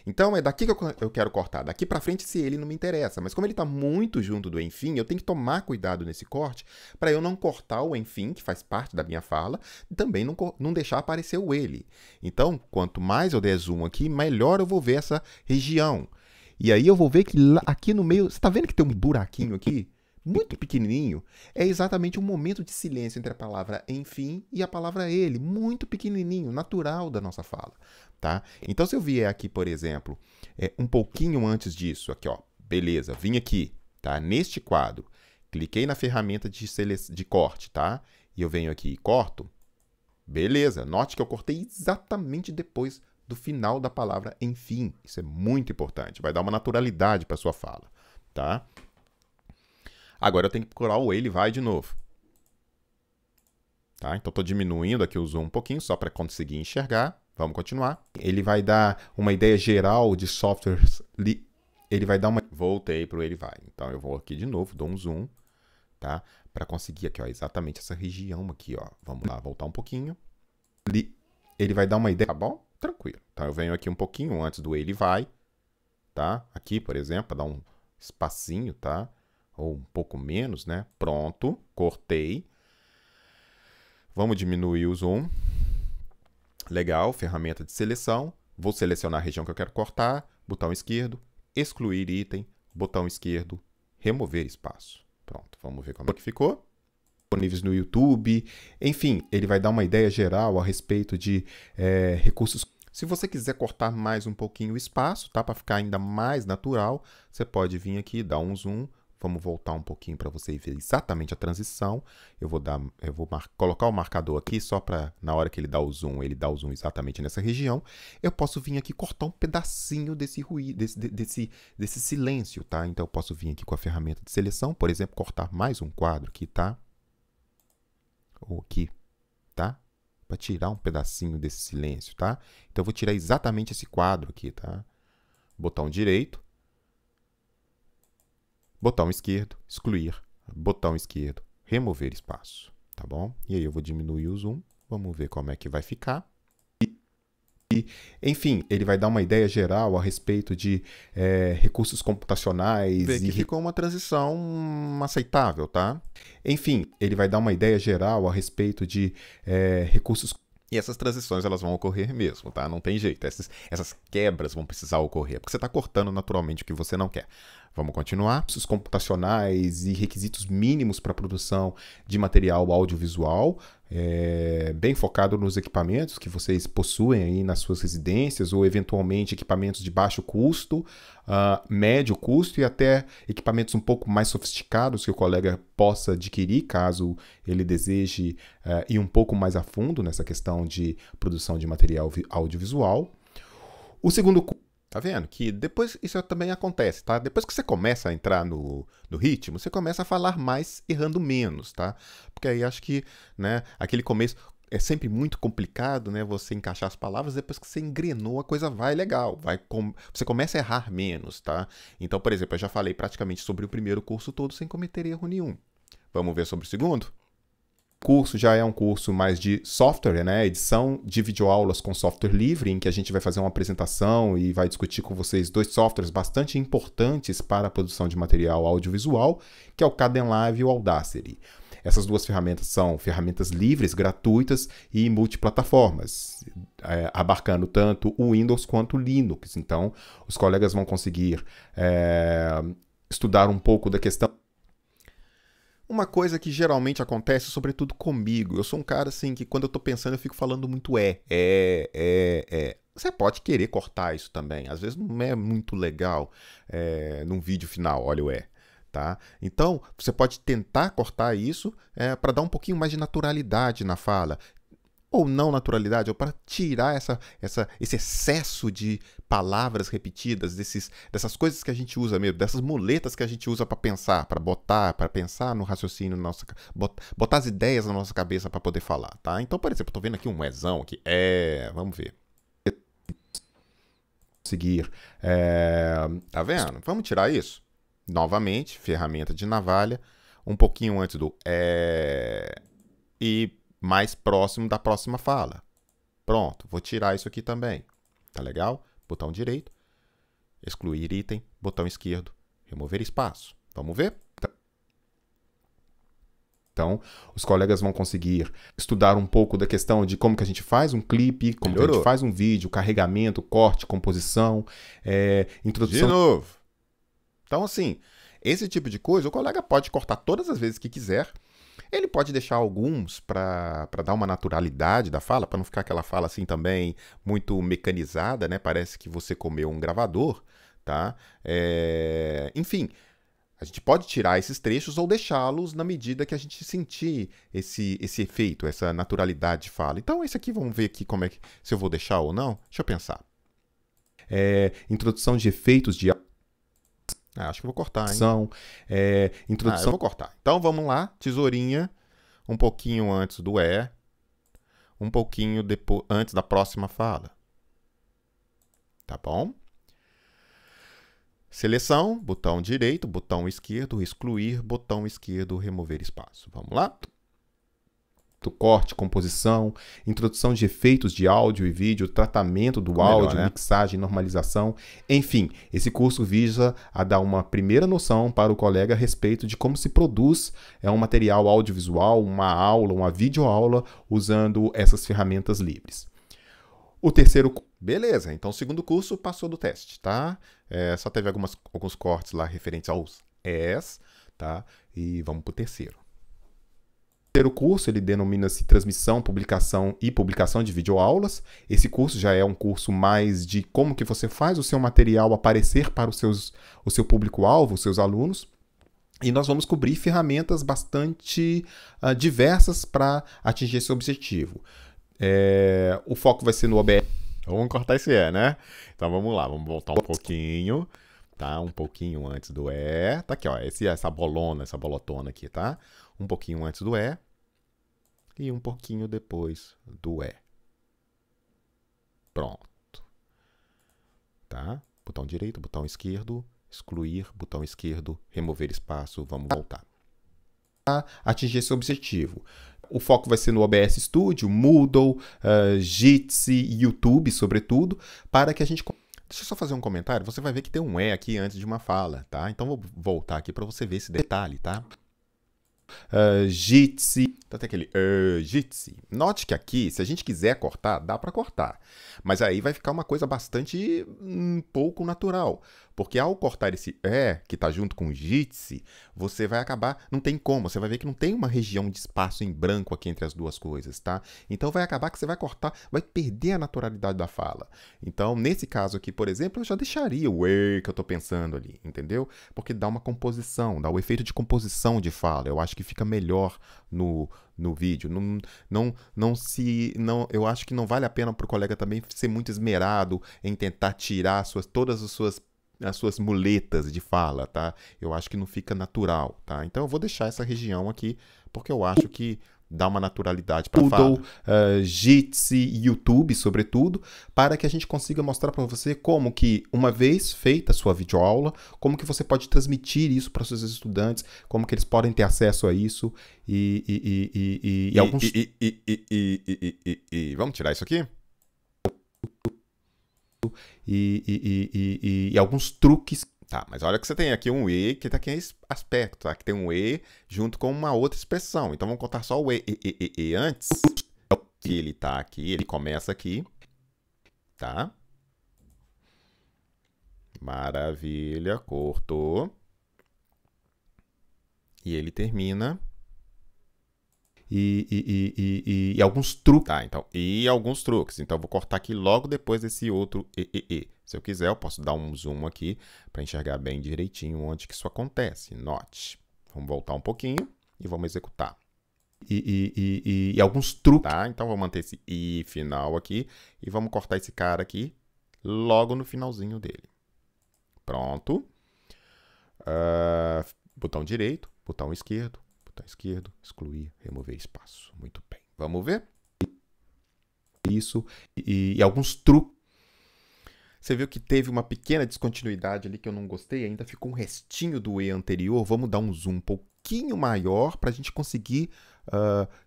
Speaker 2: Então, é daqui que eu quero cortar. Daqui pra frente, esse ele não me interessa. Mas como ele tá muito junto do enfim, eu tenho que tomar cuidado nesse corte para eu não cortar o enfim, que faz parte da minha fala, e também não deixar aparecer o ele. Então, quanto mais eu der zoom aqui, melhor eu vou ver essa região. E aí eu vou ver que lá, aqui no meio... Você tá vendo que tem um buraquinho aqui? Muito pequenininho. É exatamente um momento de silêncio entre a palavra enfim e a palavra ele. Muito pequenininho, natural da nossa fala. Tá? Então, se eu vier aqui, por exemplo, um pouquinho antes disso, aqui, ó, beleza, vim aqui, tá? Neste quadro, cliquei na ferramenta de corte, tá? E eu venho aqui e corto, beleza, note que eu cortei exatamente depois do final da palavra enfim. Isso é muito importante, vai dar uma naturalidade para sua fala, tá? Agora eu tenho que procurar o ele vai de novo. Tá? Então, estou diminuindo aqui o zoom um pouquinho, só para conseguir enxergar. Vamos continuar.
Speaker 1: Ele vai dar uma ideia geral de softwares. Ele vai dar uma...
Speaker 2: Voltei para o ele vai. Então, eu vou aqui de novo, dou um zoom, tá? Para conseguir aqui, ó, exatamente essa região aqui, ó. Vamos lá, voltar um pouquinho.
Speaker 1: Ele vai dar uma ideia...
Speaker 2: Tá bom? Tranquilo. Então, eu venho aqui um pouquinho antes do ele vai, tá? Aqui, por exemplo, para dar um espacinho, tá? Ou um pouco menos, né? Pronto, cortei. Vamos diminuir o zoom. Legal, ferramenta de seleção. Vou selecionar a região que eu quero cortar. Botão esquerdo, excluir item. Botão esquerdo, remover espaço. Pronto, vamos ver como é que ficou.
Speaker 1: Disponíveis no YouTube. Enfim, ele vai dar uma ideia geral a respeito de recursos.
Speaker 2: Se você quiser cortar mais um pouquinho o espaço, tá? Para ficar ainda mais natural, você pode vir aqui, dar um zoom, Vamos voltar um pouquinho para você ver exatamente a transição. Eu vou colocar o marcador aqui só para, na hora que ele dá o zoom exatamente nessa região. Eu posso vir aqui cortar um pedacinho desse ruído, desse silêncio, tá? Então eu posso vir aqui com a ferramenta de seleção, por exemplo, cortar mais um quadro aqui, tá? Ou aqui, tá? Para tirar um pedacinho desse silêncio, tá? Então eu vou tirar exatamente esse quadro aqui, tá? Botão direito. Botão esquerdo, excluir. Botão esquerdo, remover espaço. Tá bom? E aí eu vou diminuir o zoom. Vamos ver como é que vai ficar. Enfim, ele vai dar uma ideia geral a respeito de recursos computacionais.
Speaker 1: Vê que ficou uma transição aceitável, tá?
Speaker 2: Enfim, ele vai dar uma ideia geral a respeito de recursos.
Speaker 1: E essas transições elas vão ocorrer mesmo, tá? Não tem jeito. Essas quebras vão precisar ocorrer, porque você está cortando naturalmente o que você não quer. Vamos continuar.
Speaker 2: Recursos computacionais e requisitos mínimos para a produção de material audiovisual, bem focado nos equipamentos que vocês possuem aí nas suas residências, ou eventualmente equipamentos de baixo custo, médio custo e até equipamentos um pouco mais sofisticados que o colega possa adquirir, caso ele deseje ir um pouco mais a fundo nessa questão de produção de material audiovisual. O segundo curso.
Speaker 1: Tá vendo? Que depois isso também acontece, tá? Depois que você começa a entrar no ritmo, você começa a falar mais errando menos, tá? Porque aí acho que, né, aquele começo é sempre muito complicado, né? Você encaixar as palavras, depois que você engrenou, a coisa vai legal. Você começa a errar menos, tá? Então, por exemplo, eu já falei praticamente sobre o primeiro curso todo sem cometer erro nenhum. Vamos ver sobre o segundo?
Speaker 2: O curso já é um curso mais de software, né? Edição de videoaulas com software livre, em que a gente vai fazer uma apresentação e vai discutir com vocês dois softwares bastante importantes para a produção de material audiovisual, que é o Kdenlive e o Audacity. Essas duas ferramentas são ferramentas livres, gratuitas e multiplataformas, abarcando tanto o Windows quanto o Linux. Então, os colegas vão conseguir estudar um pouco da questão.
Speaker 1: Uma coisa que geralmente acontece, sobretudo comigo, eu sou um cara assim que quando eu tô pensando eu fico falando muito Você pode querer cortar isso também, às vezes não é muito legal num vídeo final, olha o tá? Então, você pode tentar cortar isso para dar um pouquinho mais de naturalidade na fala. Ou não naturalidade, ou para tirar esse excesso de palavras repetidas, dessas coisas que a gente usa mesmo, dessas muletas que a gente usa para pensar, para pensar no raciocínio, botar as ideias na nossa cabeça para poder falar, tá? Então, por exemplo, eu tô vendo aqui um ezão aqui, vamos ver.
Speaker 2: Seguir.
Speaker 1: Tá vendo? Vamos tirar isso? Novamente, ferramenta de navalha, um pouquinho antes do e mais próximo da próxima fala. Pronto, vou tirar isso aqui também. Tá legal? Botão direito, excluir item, botão esquerdo, remover espaço. Vamos ver?
Speaker 2: Então, os colegas vão conseguir estudar um pouco da questão de como que a gente faz um clipe, como que a gente faz um vídeo, carregamento, corte, composição, introdução.
Speaker 1: De novo. Então, assim, esse tipo de coisa, o colega pode cortar todas as vezes que quiser. Ele pode deixar alguns para dar uma naturalidade da fala, para não ficar aquela fala assim também muito mecanizada, né? Parece que você comeu um gravador, tá? Enfim, a gente pode tirar esses trechos ou deixá-los na medida que a gente sentir esse efeito, essa naturalidade de fala. Então, esse aqui, vamos ver aqui como é que, se eu vou deixar ou não. Deixa eu pensar.
Speaker 2: Introdução de efeitos de...
Speaker 1: acho que eu vou cortar, hein?
Speaker 2: Introdução...
Speaker 1: eu vou cortar. Então, vamos lá. Tesourinha. Um pouquinho antes do um pouquinho depois, antes da próxima fala. Tá bom? Seleção, botão direito, botão esquerdo, excluir, botão esquerdo, remover espaço. Vamos lá?
Speaker 2: Corte, composição, introdução de efeitos de áudio e vídeo, tratamento do áudio,
Speaker 1: né?
Speaker 2: Mixagem, normalização. Enfim, esse curso visa a dar uma primeira noção para o colega a respeito de como se produz um material audiovisual, uma aula, uma videoaula, usando essas ferramentas livres. O terceiro...
Speaker 1: Beleza, então o segundo curso passou do teste, tá? Só teve alguns cortes lá referentes aos tá? E vamos para o terceiro.
Speaker 2: O terceiro curso, ele denomina-se Transmissão, Publicação e Publicação de Videoaulas. Esse curso já é um curso mais de como que você faz o seu material aparecer para o seu público-alvo, os seus alunos.
Speaker 1: E nós vamos cobrir ferramentas bastante diversas para atingir esse objetivo. O foco vai ser no OBS.
Speaker 2: Vamos cortar esse E, né? Então vamos lá, vamos voltar um pouquinho, tá? Um pouquinho antes do E. Tá aqui, ó, essa bolotona aqui, tá? Um pouquinho antes do E e um pouquinho depois do E. Pronto. Tá? Botão direito, botão esquerdo, excluir, botão esquerdo, remover espaço, vamos voltar.
Speaker 1: Atingir esse objetivo. O foco vai ser no OBS Studio, Moodle, Jitsi, YouTube, sobretudo, para que a gente...
Speaker 2: Deixa eu só fazer um comentário. Você vai ver que tem um E aqui antes de uma fala, tá? Então vou voltar aqui para você ver esse detalhe, tá?
Speaker 1: Jitsi.
Speaker 2: Então tem aquele Jitsi. Note que aqui, se a gente quiser cortar, dá para cortar. Mas aí vai ficar uma coisa bastante pouco natural. Porque ao cortar esse E, que está junto com Jitsi, você vai acabar... Não tem como, você vai ver que não tem uma região de espaço em branco aqui entre as duas coisas, tá? Então vai acabar que você vai cortar, vai perder a naturalidade da fala. Então, nesse caso aqui, por exemplo, eu já deixaria o E que eu estou pensando ali, entendeu? Porque dá uma composição, dá o efeito de composição de fala. Eu acho que fica melhor no vídeo. Eu acho que não vale a pena para o colega também ser muito esmerado em tentar tirar todas as suas muletas de fala, tá? Eu acho que não fica natural, tá? Então eu vou deixar essa região aqui, porque eu acho que dá uma naturalidade para a fala.
Speaker 1: Jitsi, YouTube, sobretudo, para que a gente consiga mostrar para você como que, uma vez feita a sua videoaula, como que você pode transmitir isso para os seus estudantes, como que eles podem ter acesso a isso e alguns...
Speaker 2: Vamos tirar isso aqui?
Speaker 1: E alguns truques.
Speaker 2: Tá, mas olha que você tem aqui um E que tá aqui em aspecto, tá? Que tem um E junto com uma outra expressão. Então vamos contar só o E antes. Que ele tá aqui, ele começa aqui, tá? Maravilha, cortou. E ele termina.
Speaker 1: E alguns truques.
Speaker 2: Tá, então, e alguns truques. Então, eu vou cortar aqui logo depois desse outro E. Se eu quiser, eu posso dar um zoom aqui para enxergar bem direitinho onde que isso acontece. Note. Vamos voltar um pouquinho e vamos executar.
Speaker 1: E alguns truques.
Speaker 2: Tá, então, vou manter esse I final aqui e vamos cortar esse cara aqui logo no finalzinho dele. Pronto. Botão direito, botão esquerdo, excluir, remover espaço. Muito bem. Vamos ver?
Speaker 1: Isso. E alguns truques.
Speaker 2: Você viu que teve uma pequena descontinuidade ali que eu não gostei? Ainda ficou um restinho do E anterior. Vamos dar um zoom um pouquinho maior para a gente conseguir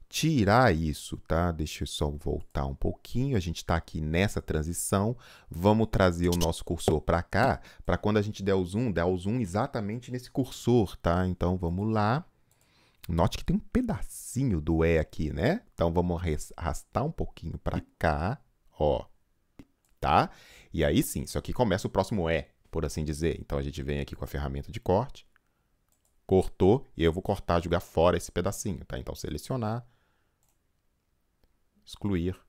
Speaker 2: tirar isso, tá? Deixa eu só voltar um pouquinho. A gente está aqui nessa transição. Vamos trazer o nosso cursor para cá, para quando a gente der o zoom exatamente nesse cursor, tá? Então, vamos lá. Note que tem um pedacinho do E aqui, né? Então, vamos arrastar um pouquinho para cá, ó, tá? E aí sim, isso aqui começa o próximo E, por assim dizer. Então, a gente vem aqui com a ferramenta de corte, cortou, e eu vou cortar, jogar fora esse pedacinho, tá? Então, selecionar, excluir,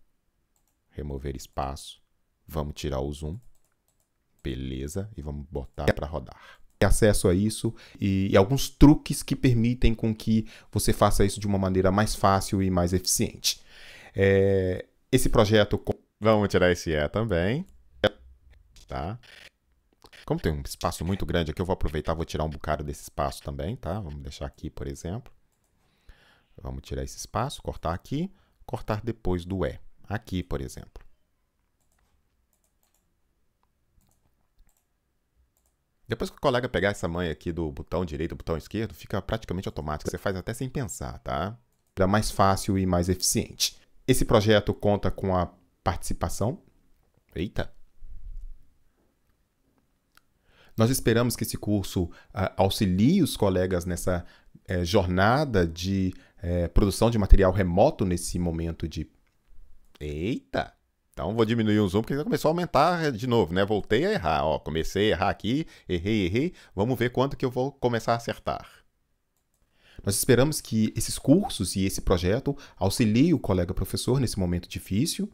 Speaker 2: remover espaço, vamos tirar o zoom, beleza, e vamos botar para rodar.
Speaker 1: Acesso a isso e alguns truques que permitem com que você faça isso de uma maneira mais fácil e mais eficiente. Esse projeto...
Speaker 2: Vamos tirar esse E também. Tá? Como tem um espaço muito grande aqui, eu vou aproveitar, vou tirar um bocado desse espaço também, tá? Vamos deixar aqui, por exemplo. Vamos tirar esse espaço, cortar aqui, cortar depois do E. Aqui, por exemplo. Depois que o colega pegar essa manha aqui do botão direito e botão esquerdo, fica praticamente automático. Você faz até sem pensar, tá?
Speaker 1: É mais fácil e mais eficiente. Esse projeto conta com a participação.
Speaker 2: Eita!
Speaker 1: Nós esperamos que esse curso auxilie os colegas nessa jornada de produção de material remoto nesse momento de...
Speaker 2: Eita! Então, vou diminuir o zoom, porque já começou a aumentar de novo, né? Voltei a errar, ó. Comecei a errar aqui, errei. Vamos ver quanto que eu vou começar a acertar.
Speaker 1: Nós esperamos que esses cursos e esse projeto auxiliem o colega professor nesse momento difícil.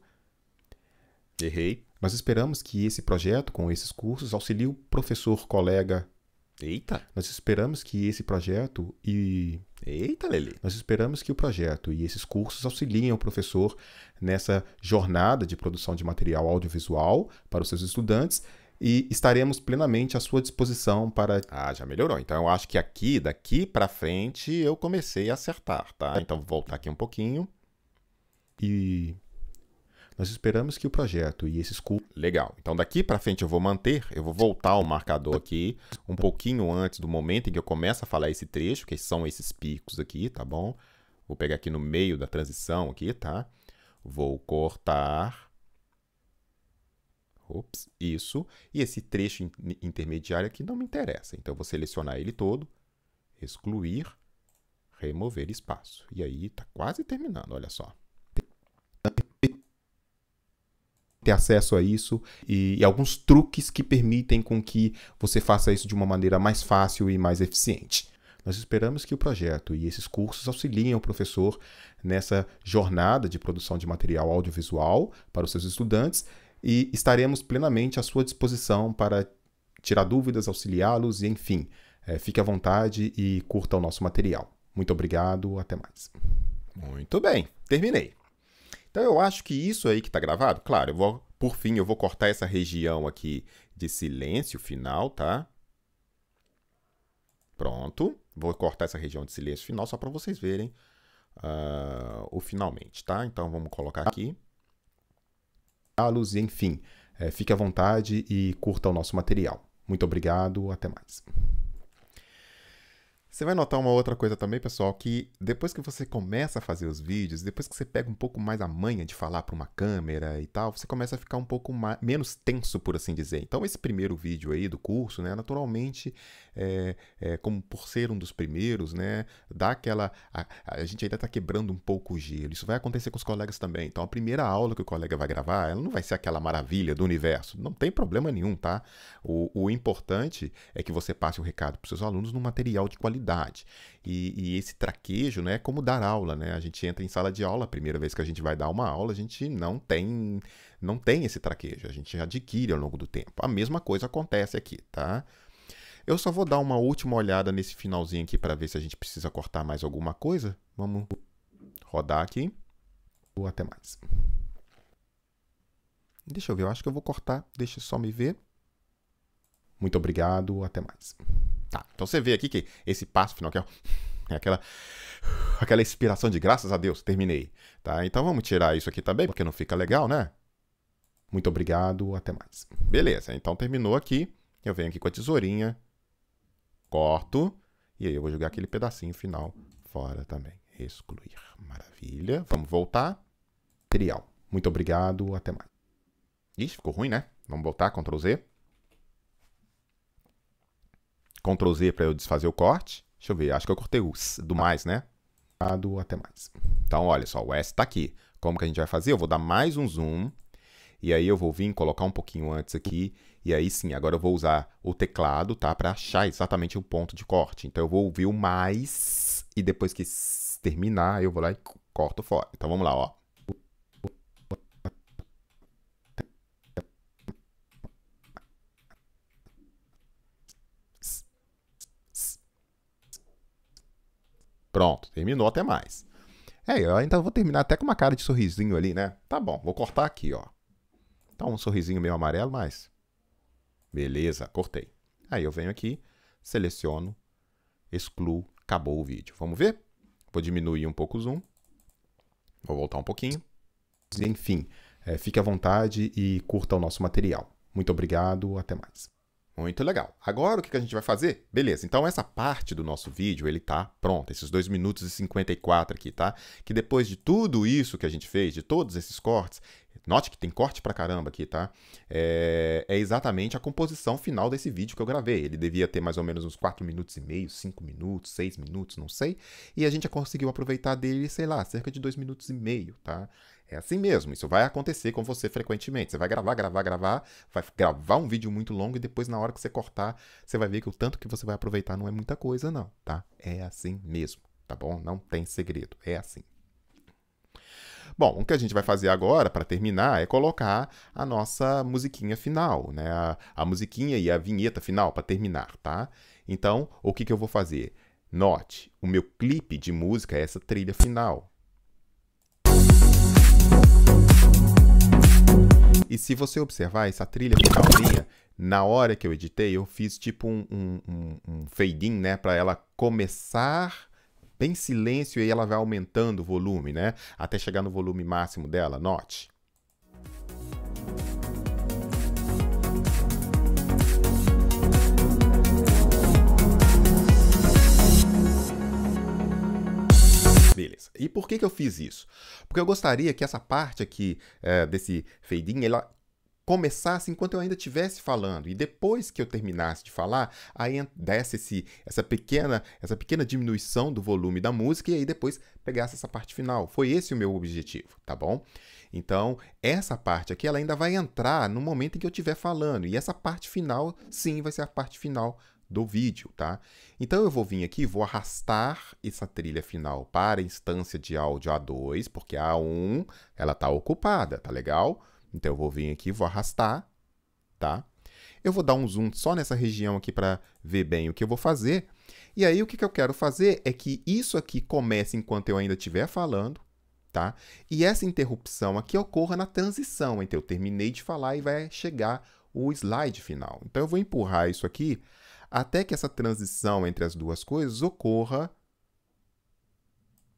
Speaker 2: Errei.
Speaker 1: Nós esperamos que esse projeto, com esses cursos, auxilie o professor colega
Speaker 2: Eita!
Speaker 1: Nós esperamos que esse projeto e...
Speaker 2: Eita, Lele!
Speaker 1: Nós esperamos que o projeto e esses cursos auxiliem o professor nessa jornada de produção de material audiovisual para os seus estudantes e estaremos plenamente à sua disposição para...
Speaker 2: Ah, já melhorou. Então eu acho que daqui para frente, eu comecei a acertar, tá? Então vou voltar aqui um pouquinho.
Speaker 1: E nós esperamos que o projeto e esses cursos...
Speaker 2: Legal. Então daqui para frente eu vou voltar o marcador aqui um pouquinho antes do momento em que eu começo a falar esse trecho, que são esses picos aqui, tá bom? Vou pegar aqui no meio da transição aqui, tá? Vou cortar. Ops, isso. E esse trecho intermediário aqui não me interessa. Então eu vou selecionar ele todo, excluir, remover espaço. E aí tá quase terminando, olha só.
Speaker 1: Ter acesso a isso e alguns truques que permitem com que você faça isso de uma maneira mais fácil e mais eficiente. Nós esperamos que o projeto e esses cursos auxiliem o professor nessa jornada de produção de material audiovisual para os seus estudantes e estaremos plenamente à sua disposição para tirar dúvidas, auxiliá-los e, enfim, fique à vontade e curta o nosso material. Muito obrigado, até mais.
Speaker 2: Muito bem, terminei. Então eu acho que isso aí que está gravado, claro, por fim eu vou cortar essa região aqui de silêncio final, tá? Pronto, vou cortar essa região de silêncio final só para vocês verem o finalmente, tá? Então vamos colocar aqui.
Speaker 1: E, enfim, fique à vontade e curta o nosso material. Muito obrigado, até mais.
Speaker 2: Você vai notar uma outra coisa também, pessoal, que depois que você começa a fazer os vídeos, depois que você pega um pouco mais a manha de falar para uma câmera e tal, você começa a ficar um pouco menos tenso, por assim dizer. Então, esse primeiro vídeo aí do curso, né, naturalmente, como por ser um dos primeiros, né, dá aquela... A gente ainda está quebrando um pouco o gelo. Isso vai acontecer com os colegas também. Então, a primeira aula que o colega vai gravar, ela não vai ser aquela maravilha do universo. Não tem problema nenhum, tá? O importante é que você passe o recado para os seus alunos num material de qualidade. E esse traquejo, né, é como dar aula, né? A gente entra em sala de aula, a primeira vez que a gente vai dar uma aula, a gente não tem esse traquejo, a gente adquire ao longo do tempo. A mesma coisa acontece aqui, tá? Eu só vou dar uma última olhada nesse finalzinho aqui para ver se a gente precisa cortar mais alguma coisa. Vamos rodar aqui.
Speaker 1: Até mais.
Speaker 2: Deixa eu ver, eu acho que eu vou cortar, deixa só me ver.
Speaker 1: Muito obrigado, até mais.
Speaker 2: Tá, então você vê aqui que esse passo final aqui é aquela inspiração de graças a Deus, terminei. Tá? Então vamos tirar isso aqui também, porque não fica legal, né?
Speaker 1: Muito obrigado, até mais.
Speaker 2: Beleza, então terminou aqui. Eu venho aqui com a tesourinha, corto, e aí eu vou jogar aquele pedacinho final fora também. Excluir. Maravilha. Vamos voltar.
Speaker 1: Material. Muito obrigado, até mais.
Speaker 2: Ixi, ficou ruim, né? Vamos voltar, Ctrl Z. Ctrl Z para eu desfazer o corte. Deixa eu ver, acho que eu cortei o do mais, né?
Speaker 1: Até mais.
Speaker 2: Então, olha só, o S está aqui. Como que a gente vai fazer? Eu vou dar mais um zoom. E aí eu vou vir colocar um pouquinho antes aqui. E aí sim, agora eu vou usar o teclado, tá? Para achar exatamente o ponto de corte. Então eu vou ouvir o mais. E depois que terminar, eu vou lá e corto fora. Então vamos lá, ó. Pronto, terminou até mais. Eu ainda vou terminar até com uma cara de sorrisinho ali, né? Tá bom, vou cortar aqui, ó. Então um sorrisinho meio amarelo, mas... Beleza, cortei. Aí eu venho aqui, seleciono, excluo, acabou o vídeo. Vamos ver? Vou diminuir um pouco o zoom. Vou voltar um pouquinho.
Speaker 1: Enfim, fique à vontade e curta o nosso material. Muito obrigado, até mais.
Speaker 2: Muito legal. Agora o que a gente vai fazer? Beleza, então essa parte do nosso vídeo, ele tá pronto, esses 2 minutos e 54 aqui, tá? Que depois de tudo isso que a gente fez, de todos esses cortes, note que tem corte pra caramba aqui, tá? É exatamente a composição final desse vídeo que eu gravei. Ele devia ter mais ou menos uns 4 minutos e meio, 5 minutos, 6 minutos, não sei. E a gente já conseguiu aproveitar dele, sei lá, cerca de 2 minutos e meio, tá? É assim mesmo, isso vai acontecer com você frequentemente. Você vai gravar, vai gravar um vídeo muito longo e depois na hora que você cortar, você vai ver que o tanto que você vai aproveitar não é muita coisa não, tá? É assim mesmo, tá bom? Não tem segredo, é assim. Bom, o que a gente vai fazer agora, para terminar, é colocar a nossa musiquinha final, né? A musiquinha e a vinheta final para terminar, tá? Então, o que eu vou fazer? Note, o meu clipe de música é essa trilha final. E se você observar, essa trilha finalzinha, na hora que eu editei, eu fiz tipo um fade-in, né? Para ela começar bem silêncio e ela vai aumentando o volume, né? Até chegar no volume máximo dela, note. Beleza. E por que eu fiz isso? Porque eu gostaria que essa parte aqui desse fade-in, ela começasse enquanto eu ainda estivesse falando. E depois que eu terminasse de falar, aí desse essa pequena diminuição do volume da música e aí depois pegasse essa parte final. Foi esse o meu objetivo, tá bom? Então, essa parte aqui, ela ainda vai entrar no momento em que eu estiver falando. E essa parte final, sim, vai ser a parte final do vídeo, tá? Então eu vou vir aqui, vou arrastar essa trilha final para a instância de áudio A2, porque a A1, ela tá ocupada, tá legal? Então eu vou vir aqui, vou arrastar, tá? Eu vou dar um zoom só nessa região aqui para ver bem o que eu vou fazer. E aí o que eu quero fazer é que isso aqui comece enquanto eu ainda estiver falando, tá? E essa interrupção aqui ocorra na transição entre eu terminei de falar e vai chegar o slide final. Então eu vou empurrar isso aqui até que essa transição entre as duas coisas ocorra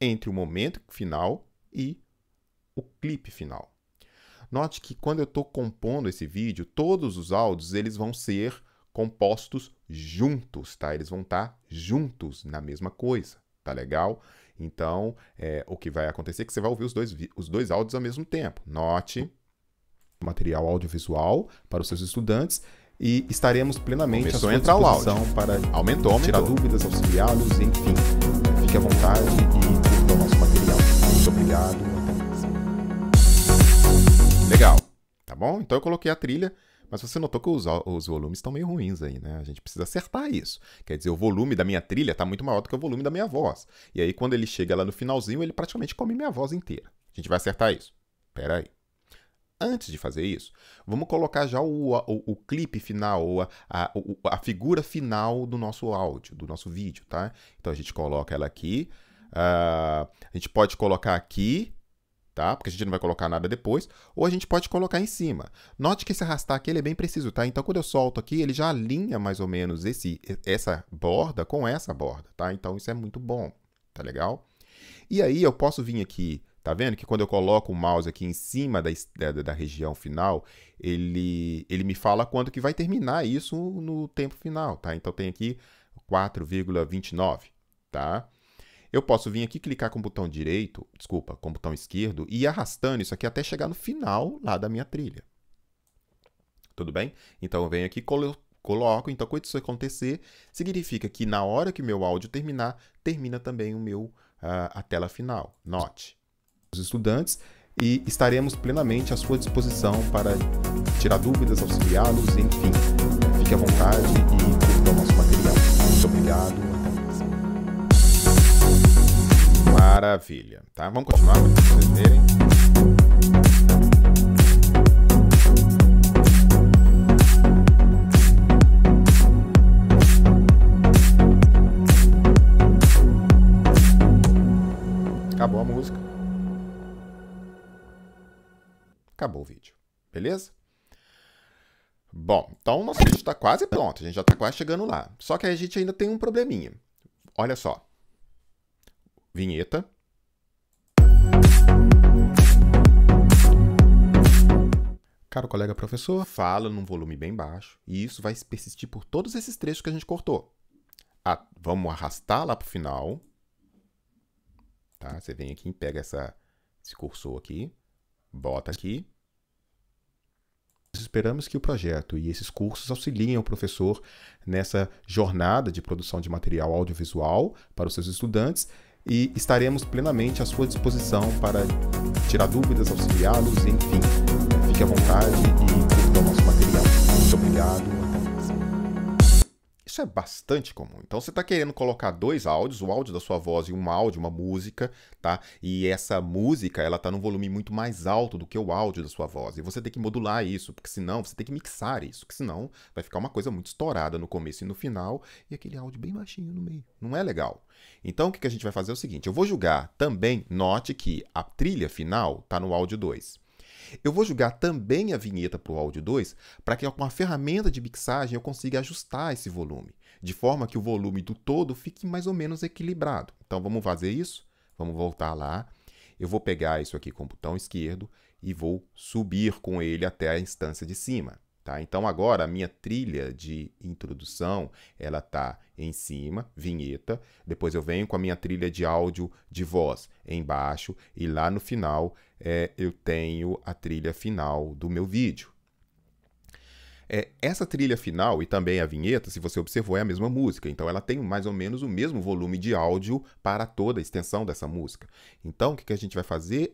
Speaker 2: entre o momento final e o clipe final. Note que quando eu estou compondo esse vídeo, todos os áudios eles vão ser compostos juntos, tá? Eles vão estar juntos na mesma coisa, tá legal? Então, o que vai acontecer é que você vai ouvir os dois áudios ao mesmo tempo. Note material audiovisual para os seus estudantes. E estaremos plenamente à sua disposição para tirar dúvidas, auxiliá-los, enfim. Fique à vontade e curta o nosso material. Muito obrigado. Até mais. Legal. Tá bom? Então eu coloquei a trilha, mas você notou que os volumes estão meio ruins aí, né? A gente precisa acertar isso. Quer dizer, o volume da minha trilha está muito maior do que o volume da minha voz. E aí quando ele chega lá no finalzinho, ele praticamente come minha voz inteira. A gente vai acertar isso. Espera aí. Antes de fazer isso, vamos colocar já o clipe final, ou a figura final do nosso áudio, do nosso vídeo, tá? Então a gente coloca ela aqui, a gente pode colocar aqui, tá? Porque a gente não vai colocar nada depois, ou a gente pode colocar em cima. Note que esse arrastar aqui ele é bem preciso, tá? Então quando eu solto aqui, ele já alinha mais ou menos essa borda com essa borda, tá? Então isso é muito bom, tá legal? E aí eu posso vir aqui. Tá vendo que quando eu coloco o mouse aqui em cima da região final, ele me fala quando que vai terminar isso no tempo final, tá? Então tem aqui 4,29, tá? Eu posso vir aqui clicar com o botão direito, desculpa, com o botão esquerdo e ir arrastando isso aqui até chegar no final lá da minha trilha. Tudo bem? Então eu venho aqui e coloco, então quando isso acontecer, significa que na hora que o meu áudio terminar, termina também a tela final. Note. Os estudantes e estaremos plenamente à sua disposição para tirar dúvidas, auxiliá-los, enfim. Fique à vontade e curta o nosso material. Muito obrigado. Até mais. Maravilha. Tá? Vamos continuar para vocês verem. Acabou a música. Acabou o vídeo, beleza? Bom, então o nosso vídeo está quase pronto, a gente já está quase chegando lá. Só que a gente ainda tem um probleminha. Olha só. Vinheta. Caro colega professor, fala num volume bem baixo e isso vai persistir por todos esses trechos que a gente cortou. Vamos arrastar lá para o final. Tá? Você vem aqui e pega esse cursor aqui. Bota aqui. Esperamos que o projeto e esses cursos auxiliem o professor nessa jornada de produção de material audiovisual para os seus estudantes e estaremos plenamente à sua disposição para tirar dúvidas, auxiliá-los, enfim. Fique à vontade e curta o nosso material. Muito obrigado. Até mais. Isso é bastante comum. Então você está querendo colocar dois áudios, o áudio da sua voz e um áudio, uma música, tá? E essa música, ela tá num volume muito mais alto do que o áudio da sua voz. E você tem que modular isso, porque senão você tem que mixar isso, porque senão vai ficar uma coisa muito estourada no começo e no final e aquele áudio bem baixinho no meio. Não é legal. Então o que a gente vai fazer é o seguinte, eu vou jogar também, note que a trilha final tá no áudio 2. Eu vou jogar também a vinheta para o áudio 2 para que com a ferramenta de mixagem eu consiga ajustar esse volume, de forma que o volume do todo fique mais ou menos equilibrado. Então vamos fazer isso? Vamos voltar lá. Eu vou pegar isso aqui com o botão esquerdo e vou subir com ele até a instância de cima. Tá? Então agora a minha trilha de introdução ela está em cima, vinheta, depois eu venho com a minha trilha de áudio de voz embaixo e lá no final eu tenho a trilha final do meu vídeo. Essa trilha final e também a vinheta, se você observou, é a mesma música. Então, ela tem mais ou menos o mesmo volume de áudio para toda a extensão dessa música. Então, o que a gente vai fazer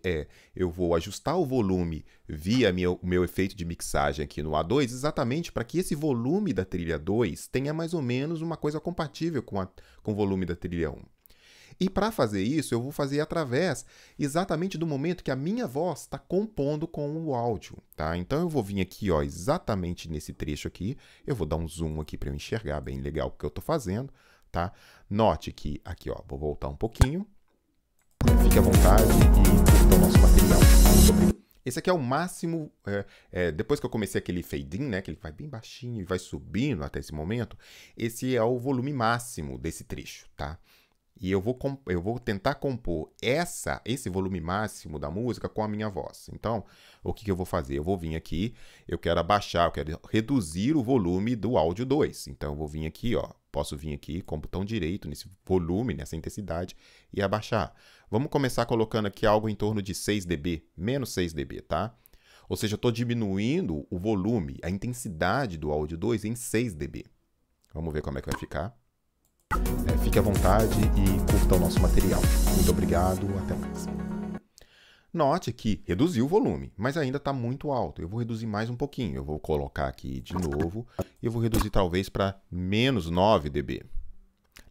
Speaker 2: eu vou ajustar o volume via o meu efeito de mixagem aqui no A2, exatamente para que esse volume da trilha 2 tenha mais ou menos uma coisa compatível com o volume da trilha 1. E para fazer isso, eu vou fazer através exatamente do momento que a minha voz está compondo com o áudio, tá? Então eu vou vir aqui, ó, exatamente nesse trecho aqui, eu vou dar um zoom aqui para eu enxergar bem legal o que eu estou fazendo, tá? Note que aqui, ó, vou voltar um pouquinho, fique à vontade e curta o nosso material. Esse aqui é o máximo, depois que eu comecei aquele fade-in, né, que ele vai bem baixinho e vai subindo até esse momento, esse é o volume máximo desse trecho, tá? E eu vou tentar compor esse volume máximo da música com a minha voz. Então, o que eu vou fazer? Eu vou vir aqui, eu quero abaixar, eu quero reduzir o volume do áudio 2. Então, eu vou vir aqui, ó, posso vir aqui com o botão direito nesse volume, nessa intensidade e abaixar. Vamos começar colocando aqui algo em torno de 6 dB, menos 6 dB, tá? Ou seja, eu estou diminuindo o volume, a intensidade do áudio 2 em 6 dB. Vamos ver como é que vai ficar. Fique à vontade e curta o nosso material. Muito obrigado, até mais. Note que reduziu o volume, mas ainda está muito alto. Eu vou reduzir mais um pouquinho. Eu vou colocar aqui de novo e eu vou reduzir talvez para menos 9 dB.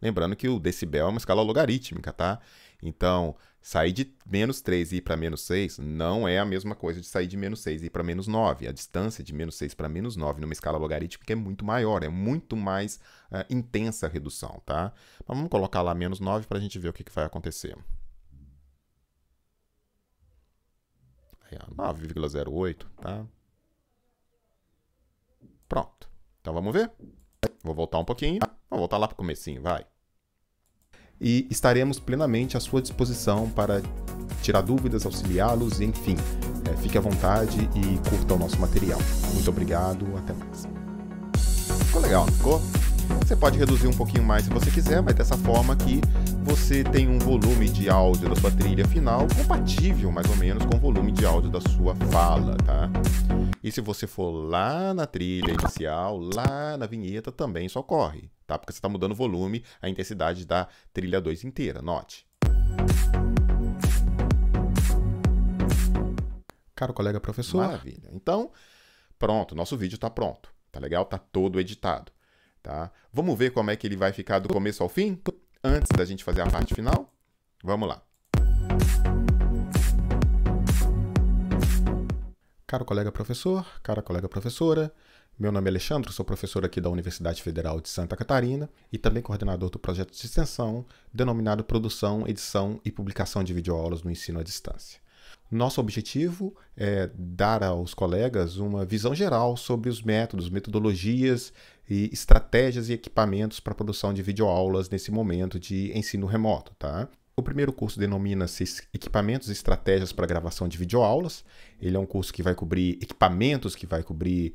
Speaker 2: Lembrando que o decibel é uma escala logarítmica, tá? Então, sair de menos 3 e ir para menos 6 não é a mesma coisa de sair de menos 6 e ir para menos 9. A distância de menos 6 para menos 9 numa escala logarítmica é muito maior, é muito mais intensa a redução, tá? Mas vamos colocar lá menos 9 para a gente ver o que vai acontecer. 9,08, tá? Pronto. Então vamos ver? Vou voltar um pouquinho. Vamos voltar lá para o comecinho, vai. E estaremos plenamente à sua disposição para tirar dúvidas, auxiliá-los, enfim. Fique à vontade e curta o nosso material. Muito obrigado, até mais. Ficou legal, não ficou? Você pode reduzir um pouquinho mais se você quiser, mas dessa forma que você tem um volume de áudio da sua trilha final compatível, mais ou menos, com o volume de áudio da sua fala, tá? E se você for lá na trilha inicial, lá na vinheta, também isso ocorre, tá? Porque você está mudando o volume, a intensidade da trilha 2 inteira, note.
Speaker 1: Caro colega professor.
Speaker 2: Maravilha. Então, pronto, nosso vídeo está pronto, tá legal? Tá todo editado, tá? Vamos ver como é que ele vai ficar do começo ao fim, antes da gente fazer a parte final? Vamos lá.
Speaker 1: Caro colega professor, cara colega professora, meu nome é Alexandre, sou professor aqui da Universidade Federal de Santa Catarina e também coordenador do projeto de extensão denominado Produção, Edição e Publicação de Videoaulas no Ensino à Distância. Nosso objetivo é dar aos colegas uma visão geral sobre os métodos, metodologias e estratégias e equipamentos para a produção de videoaulas nesse momento de ensino remoto, tá? O primeiro curso denomina-se Equipamentos e Estratégias para Gravação de Videoaulas. Ele é um curso que vai cobrir equipamentos, que vai cobrir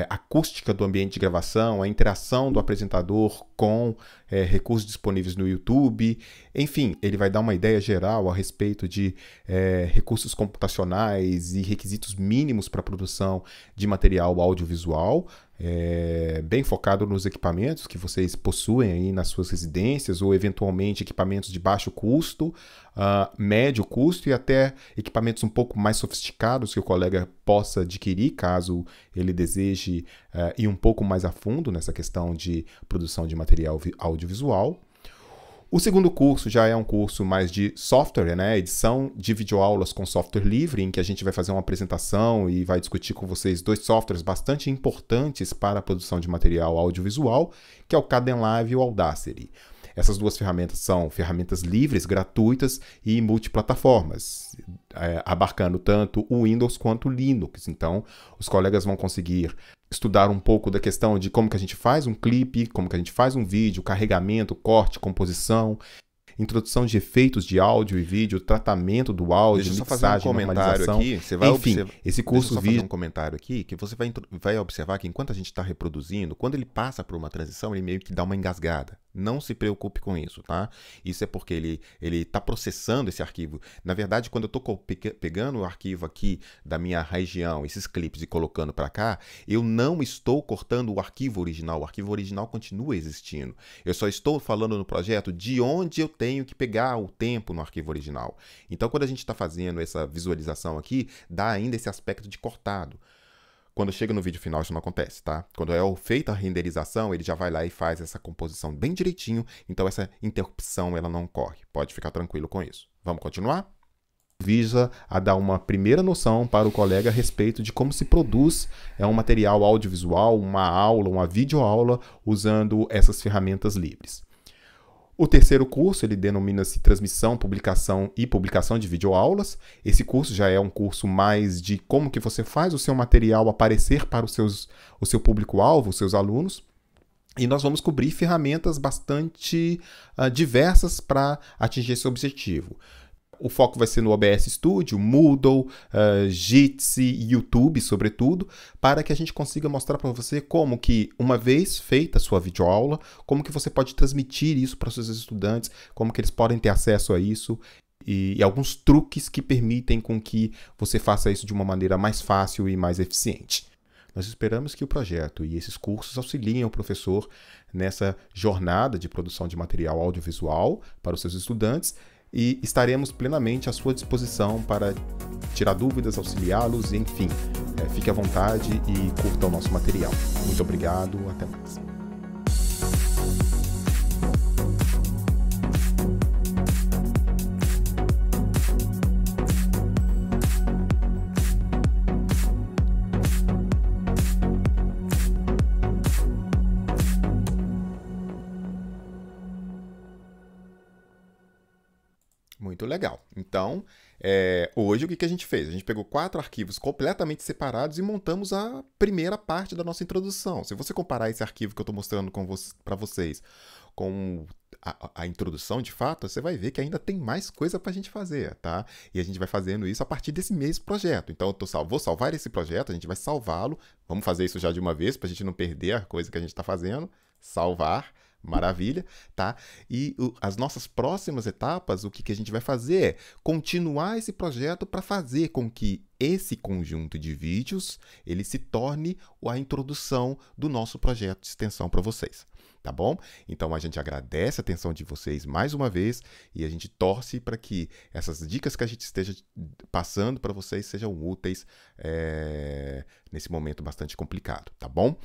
Speaker 1: acústica do ambiente de gravação, a interação do apresentador com recursos disponíveis no YouTube. Enfim, ele vai dar uma ideia geral a respeito de recursos computacionais e requisitos mínimos para a produção de material audiovisual, bem focado nos equipamentos que vocês possuem aí nas suas residências ou eventualmente equipamentos de baixo custo, médio custo e até equipamentos um pouco mais sofisticados certificados que o colega possa adquirir, caso ele deseje ir um pouco mais a fundo nessa questão de produção de material audiovisual. O segundo curso já é um curso mais de software, né? Edição de videoaulas com software livre, em que a gente vai fazer uma apresentação e vai discutir com vocês 2 softwares bastante importantes para a produção de material audiovisual, que é o Kdenlive e o Audacity. Essas 2 ferramentas são ferramentas livres, gratuitas e multiplataformas, abarcando tanto o Windows quanto o Linux. Então, os colegas vão conseguir estudar um pouco da questão de como que a gente faz um clipe, como que a gente faz um vídeo, carregamento, corte, composição, introdução de efeitos de áudio e vídeo, tratamento do áudio,
Speaker 2: deixa eu só
Speaker 1: mixagem,
Speaker 2: fazer um comentário aqui. Você vai
Speaker 1: esse curso
Speaker 2: fazer um comentário aqui, que você vai observar que enquanto a gente está reproduzindo, quando ele passa por uma transição, ele meio que dá uma engasgada. Não se preocupe com isso, tá? Isso é porque ele está processando esse arquivo. Na verdade, quando eu estou pegando o arquivo aqui da minha região, esses clipes, e colocando para cá, eu não estou cortando o arquivo original. O arquivo original continua existindo. Eu só estou falando no projeto de onde eu tenho que pegar o tempo no arquivo original. Então, quando a gente está fazendo essa visualização aqui, dá ainda esse aspecto de cortado. Quando chega no vídeo final, isso não acontece, tá? Quando é feita a renderização, ele já vai lá e faz essa composição bem direitinho, então essa interrupção ela não ocorre. Pode ficar tranquilo com isso. Vamos continuar? Visa a dar uma primeira noção para o colega a respeito de como se produz um material audiovisual, uma aula, uma videoaula, usando essas ferramentas livres. O terceiro curso, ele denomina-se Transmissão, Publicação e Publicação de Videoaulas. Esse curso já é um curso mais de como que você faz o seu material aparecer para o seu público-alvo, os seus alunos. E nós vamos cobrir ferramentas bastante diversas para atingir esse objetivo. O foco vai ser no OBS Studio, Moodle, Jitsi e YouTube, sobretudo, para que a gente consiga mostrar para você como que, uma vez feita a sua videoaula, como que você pode transmitir isso para os seus estudantes, como que eles podem ter acesso a isso e alguns truques que permitem com que você faça isso de uma maneira mais fácil e mais eficiente. Nós esperamos que o projeto e esses cursos auxiliem o professor nessa jornada de produção de material audiovisual para os seus estudantes, e estaremos plenamente à sua disposição para tirar dúvidas, auxiliá-los, enfim, fique à vontade e curta o nosso material. Muito obrigado, até mais. Muito legal. Então, hoje o que a gente fez? A gente pegou 4 arquivos completamente separados e montamos a primeira parte da nossa introdução. Se você comparar esse arquivo que eu estou mostrando para vocês com a introdução, de fato, você vai ver que ainda tem mais coisa para a gente fazer, tá? E a gente vai fazendo isso a partir desse mesmo projeto. Então, eu vou salvar esse projeto, a gente vai salvá-lo. Vamos fazer isso já de uma vez, para a gente não perder a coisa que a gente está fazendo. Salvar. Maravilha, tá? E as nossas próximas etapas, o que a gente vai fazer é continuar esse projeto para fazer com que esse conjunto de vídeos ele se torne a introdução do nosso projeto de extensão para vocês, tá bom? Então a gente agradece a atenção de vocês mais uma vez e a gente torce para que essas dicas que a gente esteja passando para vocês sejam úteis nesse momento bastante complicado, tá bom?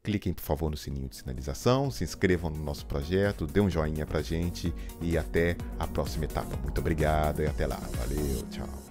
Speaker 2: Cliquem, por favor, no sininho de sinalização, se inscrevam no nosso projeto, dê um joinha pra gente e até a próxima etapa. Muito obrigado e até lá. Valeu, tchau.